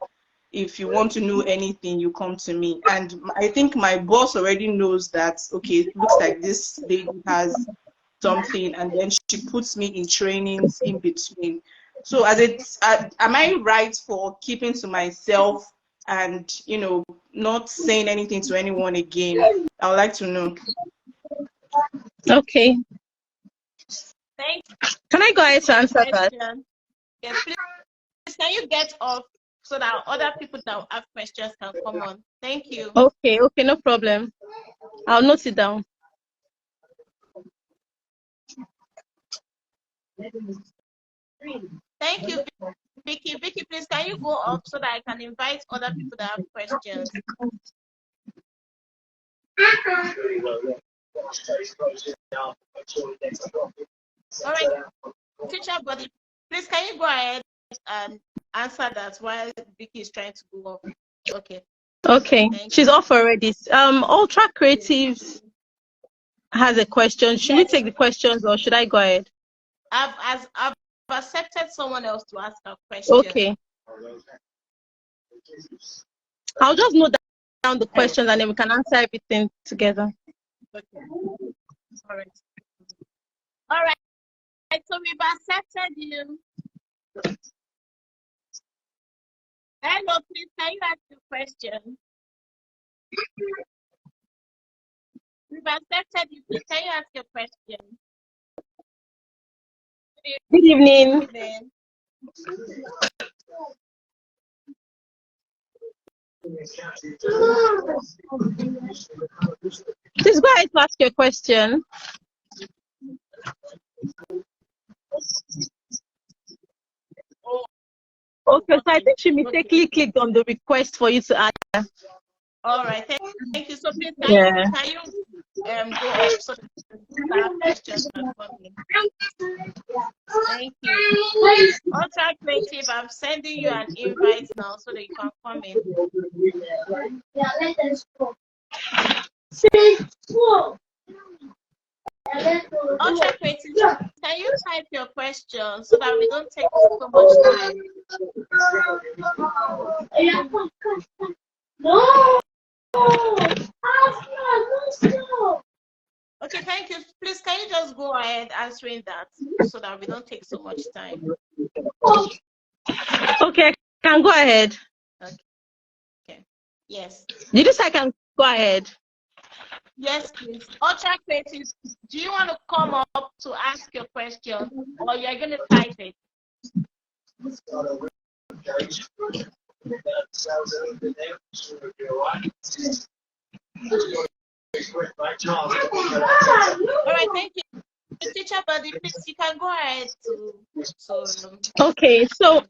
If you want to know anything, you come to me. And I think my boss already knows that, okay, it looks like this lady has something, and then she puts me in trainings in between. So am I right for keeping to myself and, you know, not saying anything to anyone again? I would like to know. Okay. Can I go ahead to answer that? Yes, please, can you get off so that other people that have questions can come on? Thank you. Okay, no problem. I'll note it down. Thank you, Vicky. Vicky, please, can you go up so that I can invite other people that have questions? All right. Teacher Buddy, please can you go ahead and answer that while Vicky is trying to go off? Okay. Okay, she's off already. Ultra Creatives has a question. Should we take the questions or should I go ahead? I've accepted someone else to ask a question. Okay. I'll just note down the questions and then we can answer everything together. Okay. All right. So we've accepted you. Hello, please, can you ask the question? We've accepted you. Please, can you ask your question? Good evening. Good evening. Please go ahead to ask your question. Okay, so I think she mistakenly clicked on the request for you to answer. All right, thank you. So please, can you go up so that questions are coming? Thank you. Ultra Creative, I'm sending you an invite now so that you can come in. Ultra Creative, can you type your question so that we don't take so much time? Okay, thank you. Please, can you just go ahead answering that so that we don't take so much time? Okay, can go ahead. Okay. Yes. Did you say I can go ahead? Yes, please. Ultra Creative, do you want to come up to ask your question or you're going to type it? All right, thank you. Teacher Buddy, please, you can go ahead Okay, so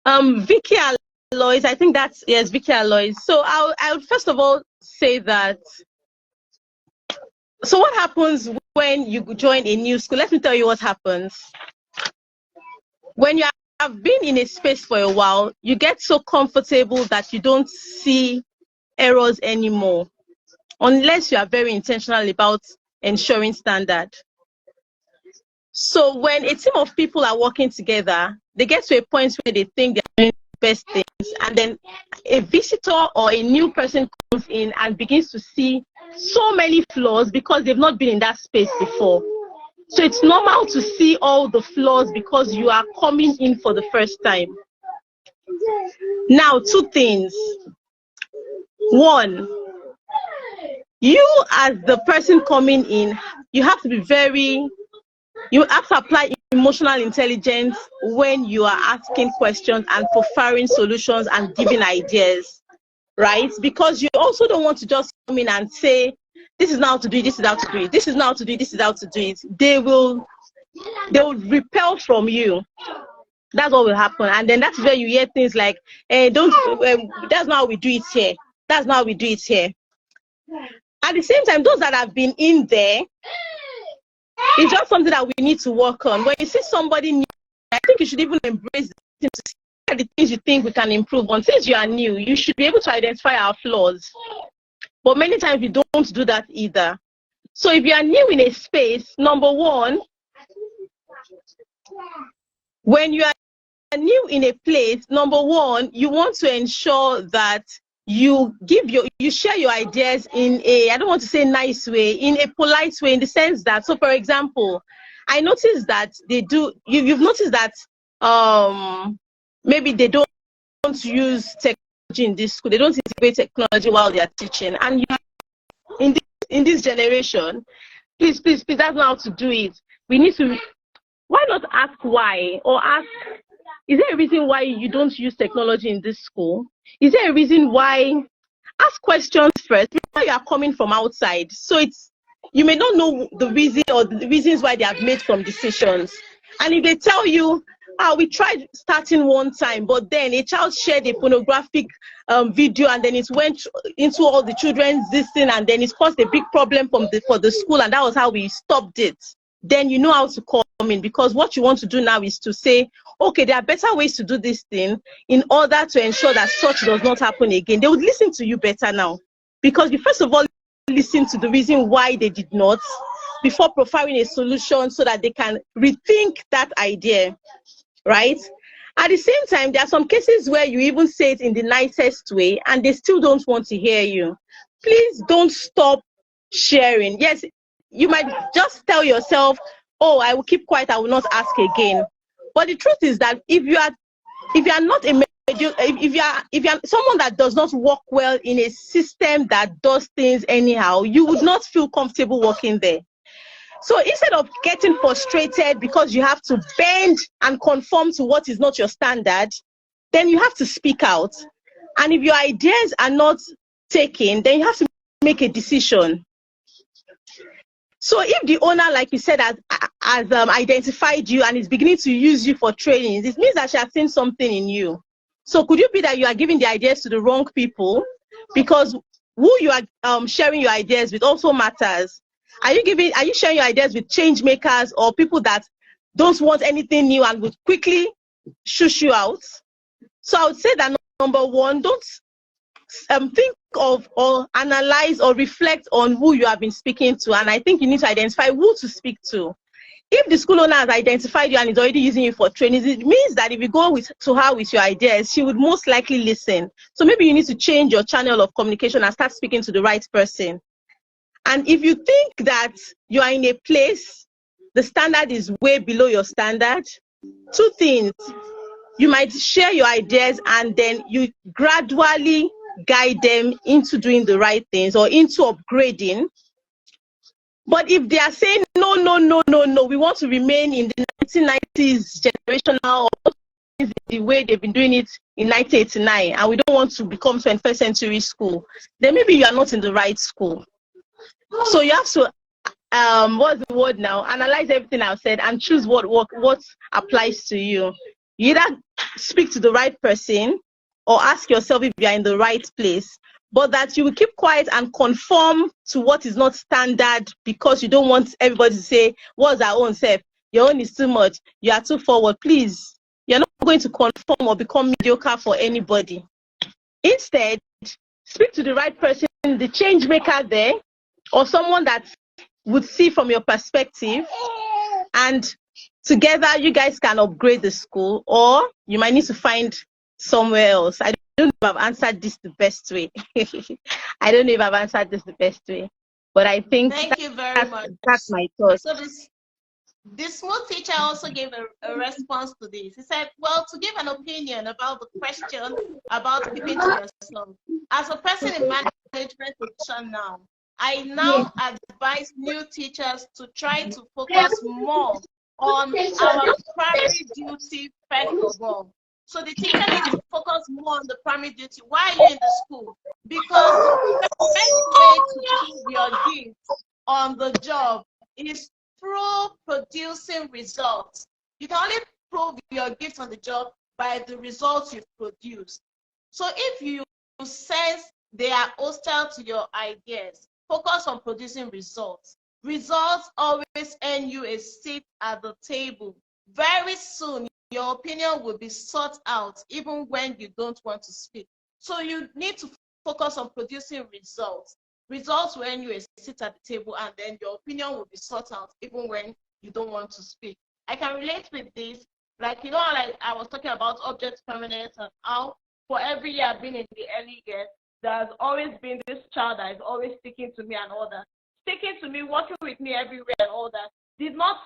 Vicky Alois, I think that's, yes, Vicky Alois. So I'll first of all say that, so what happens when you join a new school? Let me tell you what happens. When you have been in a space for a while, you get so comfortable that you don't see errors anymore, unless you are very intentional about ensuring standard. So when a team of people are working together, they get to a point where they think they're doing the best things, and then a visitor or a new person comes in and begins to see so many flaws because they've not been in that space before. So it's normal to see all the flaws because you are coming in for the first time. Now, two things. One, you as the person coming in, you have to apply emotional intelligence when you are asking questions and profiling solutions and giving ideas, right? Because you also don't want to just come in and say, this is how to do it, this is how to do it, this is how to do it, this is how to do it. They will repel from you. That's what will happen. And then that's where you hear things like, that's not how we do it here. That's not how we do it here. At the same time, those that have been in there, it's just something that we need to work on. When you see somebody new, I think you should even embrace the things you think we can improve on. Since you are new, you should be able to identify our flaws. But many times we don't do that either. So if you are new in a space, number one, when you are new in a place, number one, you want to ensure that you share your ideas in a, I don't want to say nice way, in a polite way, in the sense that, so for example, I noticed that they do, you've noticed that maybe they don't use technology in this school, they don't integrate technology while they are teaching. And in this generation, please, that's not how to do it. We need to, why not ask why, or ask, is there a reason why you don't use technology in this school? Is there a reason why? Ask questions first before you are coming from outside. So you may not know the reason or the reasons why they have made some decisions. And if they tell you, we tried starting one time, but then a child shared a pornographic video and then it went into all the children's this thing, and then it caused a big problem for the school, and that was how we stopped it. then you know how to come in, because what you want to do now is to say, okay, there are better ways to do this thing in order to ensure that such does not happen again. They would listen to you better now, because you first of all listen to the reason why they did not before providing a solution so that they can rethink that idea, right? At the same time, there are some cases where you even say it in the nicest way and they still don't want to hear you. Please don't stop sharing. Yes, you might just tell yourself, oh, I will keep quiet, I will not ask again. But the truth is that if you are not if you are someone that does not work well in a system that does things anyhow, you would not feel comfortable working there. So instead of getting frustrated because you have to bend and conform to what is not your standard, then you have to speak out. And if your ideas are not taken, then you have to make a decision. So if the owner, like you said, has identified you and is beginning to use you for trainings, it means that she has seen something in you. So could it be that you are giving the ideas to the wrong people? Because who you are sharing your ideas with also matters. Are you sharing your ideas with change makers or people that don't want anything new and would quickly shush you out? So I would say that number one, don't think of or analyze or reflect on who you have been speaking to. And I think you need to identify who to speak to. If the school owner has identified you and is already using you for trainings, it means that if you go to her with your ideas, she would most likely listen. So maybe you need to change your channel of communication and start speaking to the right person. And if you think that you are in a place, the standard is way below your standard, two things. You might share your ideas and then you gradually guide them into doing the right things or into upgrading. But if they are saying, no, we want to remain in the 1990s generational or the way they've been doing it in 1989, and we don't want to become 21st century school, then maybe you are not in the right school. So you have to, what's the word now? Analyze everything I've said and choose what applies to you. You either speak to the right person or ask yourself if you are in the right place, but that you will keep quiet and conform to what is not standard because you don't want everybody to say, what's our own self? Your own is too much. You are too forward. Please, you're not going to conform or become mediocre for anybody. Instead, speak to the right person, the change maker there, or someone that would see from your perspective, and together you guys can upgrade the school, or you might need to find somewhere else. I don't know if I've answered this the best way. I don't know if I've answered this the best way, but I think thank you very much. That's my thought. So this smooth teacher also gave a response to this. He said, well, to give an opinion about the question about keeping to yourself. As a person in management position now, I now advise new teachers to try to focus more on our primary duty first of all. So the teacher needs to focus more on the primary duty while you're in the school, because the best way to prove your gifts on the job is through producing results. You can only prove your gift on the job by the results you've produced. So if you sense they are hostile to your ideas, focus on producing results. Results always earn you a seat at the table. Very soon, your opinion will be sought out even when you don't want to speak. So you need to focus on producing results. Results will earn you a seat at the table, and then your opinion will be sought out even when you don't want to speak. I can relate with this. Like, you know, like I was talking about object permanence and how for every year I've been in the early years, there's always been this child that is always sticking to me and all that. Sticking to me, working with me everywhere and all that, did not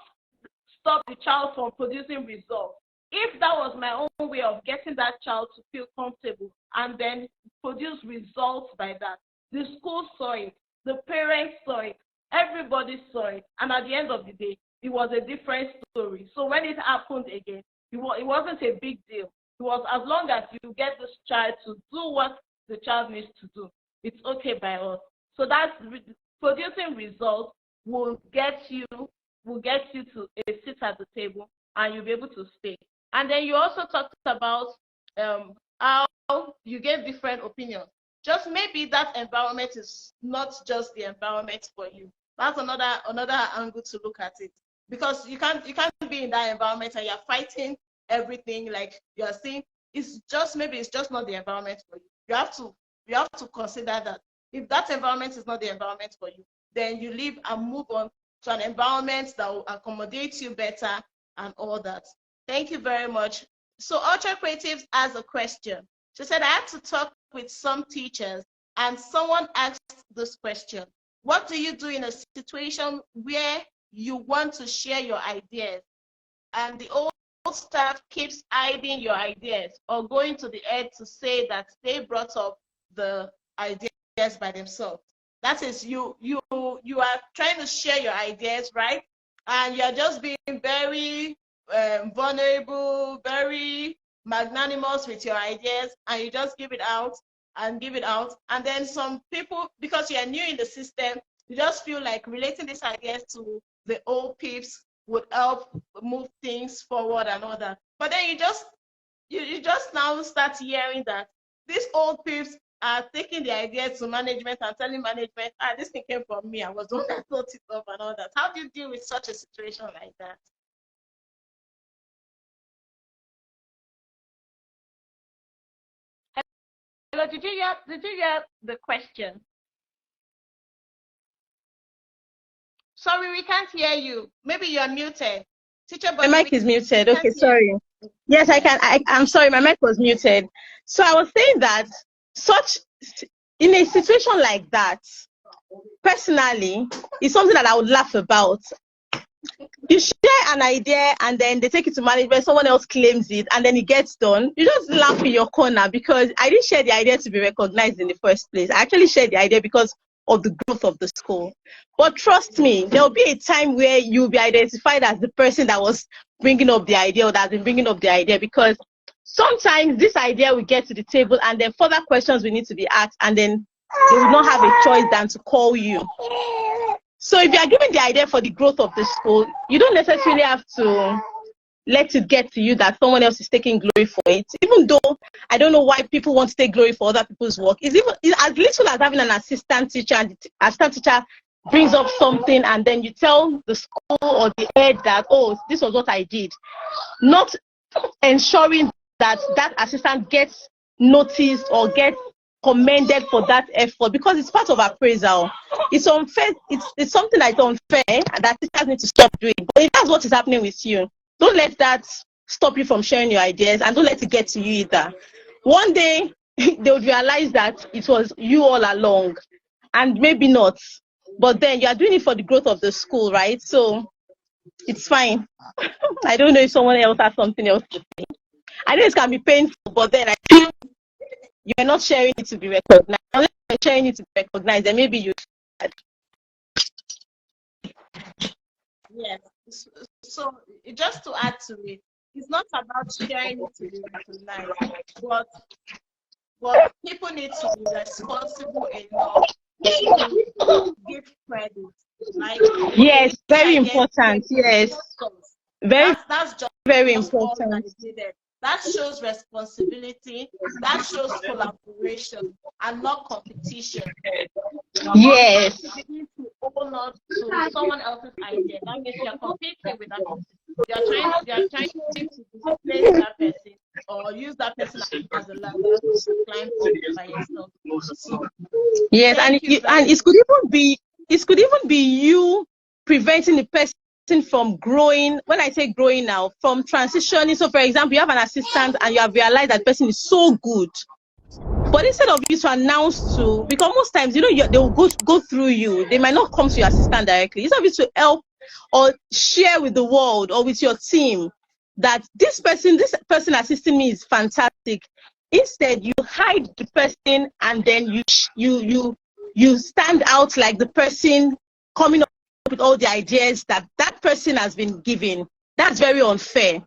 stop the child from producing results. If that was my own way of getting that child to feel comfortable and then produce results by that, the school saw it, the parents saw it, everybody saw it, and at the end of the day, it was a different story. So when it happened again, it wasn't a big deal. It was as long as you get this child to do what the child needs to do, it's okay by us. So that's producing results will get you to a seat at the table, and you'll be able to speak. And then you also talked about how you gave different opinions. Just maybe that environment is not just the environment for you. That's another angle to look at it. because you can't be in that environment and you're fighting everything. Like you're saying, it's just not the environment for you. You have to consider that if that environment is not the environment for you, then you leave and move on to an environment that will accommodate you better and all that. Thank you very much. So Ultra Creatives has a question. She said, I had to talk with some teachers and someone asked this question. What do you do in a situation where you want to share your ideas and the old staff keeps hiding your ideas or going to the head to say that they brought up the ideas by themselves? That is, you are trying to share your ideas, right? And you're just being very vulnerable, very magnanimous with your ideas, and you just give it out. And then some people, because you're new in the system, you just feel like relating these ideas to the old peeps would help move things forward and all that. But then you just now start hearing that these old peeps are taking the ideas to management and telling management, this thing came from me, I was the one that thought it up and all that. How do you deal with such a situation like that? Hello, did you hear the question? Sorry, we can't hear you. Maybe you're muted. Teacher, My mic is muted. Okay, sorry. Yes, I can. I'm sorry, my mic was muted. So I was saying that in a situation like that, personally, it's something that I would laugh about. You share an idea and then they take it to management, someone else claims it, and then it gets done. You just laugh in your corner because I didn't share the idea to be recognized in the first place. I actually shared the idea because of the growth of the school. But trust me, there will be a time where you'll be identified as the person that was bringing up the idea or that has been bringing up the idea, because sometimes this idea will get to the table and then further questions will need to be asked, and then they will not have a choice than to call you. So if you are given the idea for the growth of the school, you don't necessarily have to let it get to you that someone else is taking glory for it. Even though I don't know why people want to take glory for other people's work. It's as little as having an assistant teacher, and the assistant teacher brings up something and then you tell the school or the head that, oh, this was what I did. Not ensuring that that assistant gets noticed or gets commended for that effort, because it's part of appraisal. It's unfair. It's something that's unfair and that teachers need to stop doing. But if that's what is happening with you, don't let that stop you from sharing your ideas, and don't let it get to you either. One day they would realize that it was you all along, and maybe not. But then you are doing it for the growth of the school, right? So it's fine. I don't know if someone else has something else to say. I know it can be painful, but then I feel you're not sharing it to be recognized. Unless you're sharing it to be recognized, then maybe you. Yes. So just to add to it, it's not about sharing it to be recognized, but people need to be responsible enough to give credit. Like, yes, very important. Yes, that's just very important. That shows responsibility, that shows collaboration, and not competition. Yes. You begin to own up to someone else's idea. That means you're competing with that person. You're trying to displace that person or use that person as a ladder to climb up by yourself. So, yes, and it could even be you preventing the person from growing. When I say growing now, from transitioning. So for example, you have an assistant and you have realized that person is so good, but instead of you to announce to, because most times, you know, they will go through you, they might not come to your assistant directly. Instead of you to help or share with the world or with your team that this person assisting me is fantastic, instead you hide the person and then you stand out like the person coming up with all the ideas that person has been given. That's very unfair.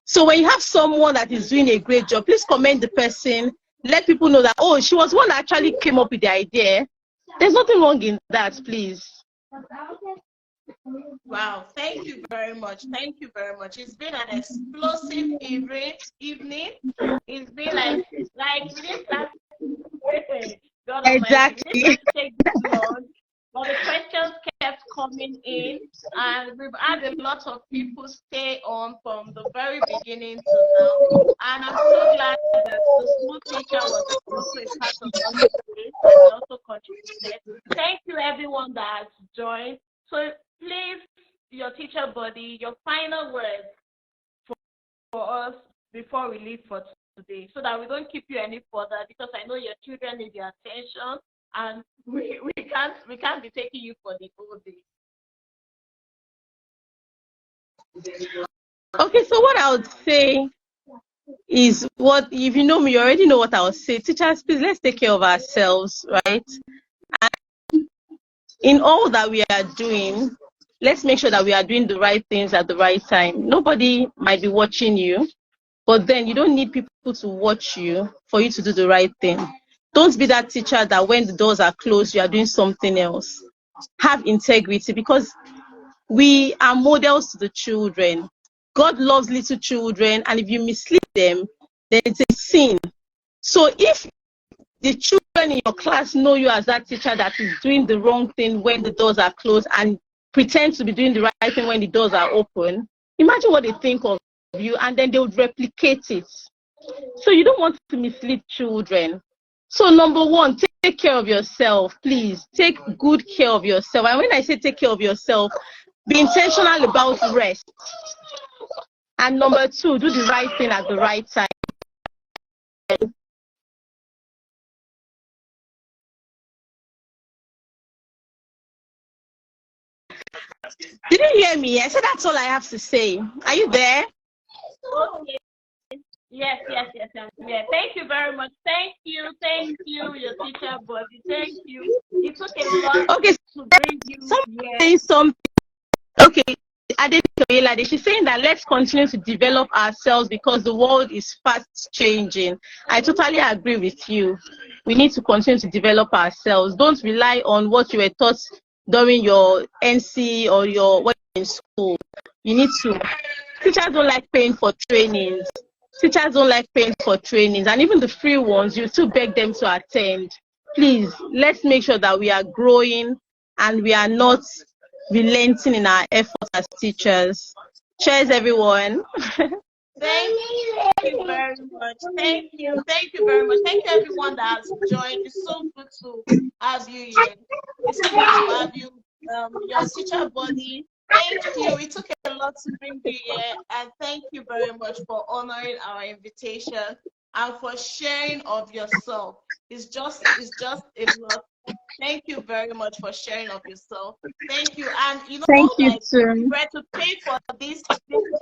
So when you have someone that is doing a great job, please commend the person. Let people know that, oh, she was one that actually came up with the idea. There's nothing wrong in that, please. Wow, thank you very much. Thank you very much. It's been an explosive evening. It's been like this. God Exactly. Almighty, take this long. but the questions kept coming in, and we've had a lot of people stay on from the very beginning to now. And I'm so glad that the school teacher was also a part of this today and also contributed. Thank you, everyone that has joined. So please, your teacher buddy, your final words for us before we leave for today, so that we don't keep you any further, because I know your children need your attention, and we can't be taking you for the whole day. Okay, so what I would say is, what if you know me, you already know what I would say. Teachers, please, let's take care of ourselves, right? And in all that we are doing, let's make sure that we are doing the right things at the right time. Nobody might be watching you, but then you don't need people to watch you for you to do the right thing. Don't be that teacher that when the doors are closed, you are doing something else. Have integrity, because we are models to the children. God loves little children, and if you mislead them, then it's a sin. So if the children in your class know you as that teacher that is doing the wrong thing when the doors are closed and pretend to be doing the right thing when the doors are open, imagine what they think of you, and then they would replicate it. So you don't want to mislead children. So number one, take care of yourself. Please take good care of yourself. And when I say take care of yourself, be intentional about rest. And number two, do the right thing at the right time. Did you hear me? I said that's all I have to say. Are you there? Okay. Yes. Yeah. Thank you very much. Thank you, your teacher buddy. Thank you. It took a lot Okay, to bring you here. Something. Okay, she's saying that let's continue to develop ourselves because the world is fast changing. I totally agree with you. We need to continue to develop ourselves. Don't rely on what you were taught during your NC or when you're in school. You need to. Teachers don't like paying for trainings. And even the free ones, you still beg them to attend. Please, let's make sure that we are growing and we are not relenting in our efforts as teachers. Cheers, everyone. Thank you very much. Thank you very much. Thank you, everyone that has joined. It's so good to have you here. It's so good to have you, your teacher buddy. Thank you. It took a lot to bring you here, and thank you very much for honoring our invitation and for sharing of yourself. It's just a lot. Thank you very much for sharing of yourself. Thank you. And you know, thank you like, too. we had to pay for this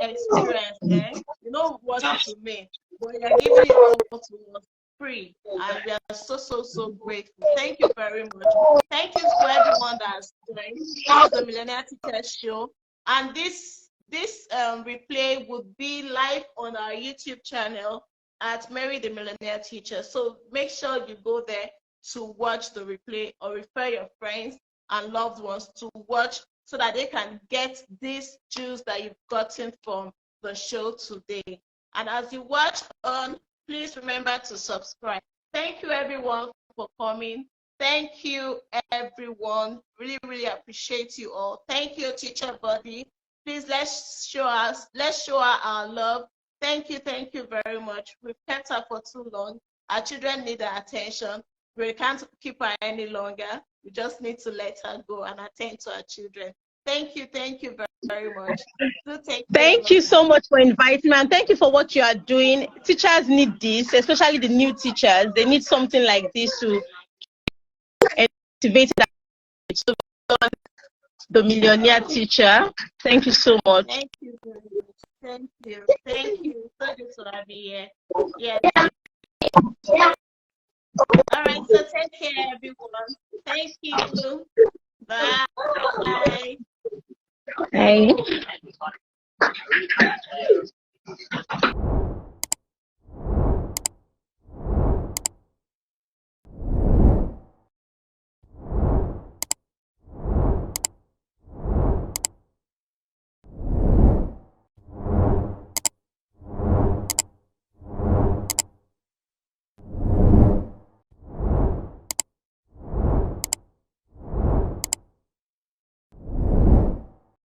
experience, eh? You know what it means. But you're giving it all to us free. And we are so grateful. Thank you very much. Thank you to everyone that's joined. This is the Millionaire Teacher Show. And this replay would be live on our YouTube channel at Mary the Millionaire Teacher. So make sure you go there to watch the replay, or refer your friends and loved ones to watch, so that they can get these juice that you've gotten from the show today. And as you watch on, please remember to subscribe. Thank you, everyone, for coming. Thank you, everyone. Really appreciate you all. Thank you, teacher buddy. Please let's show her our love. Thank you very much. We've kept her for too long. Our children need our attention. We can't keep her any longer. We just need to let her go and attend to our children. Thank you very much. Thank you so much for inviting me, and thank you for what you are doing. Teachers need this, especially the new teachers. They need something like this to activate that. So, the Millionaire Teacher. Thank you so much. Thank you very much. Thank you. So good to have you here. Yeah. All right, so take care, everyone. Thank you. Bye. Bye.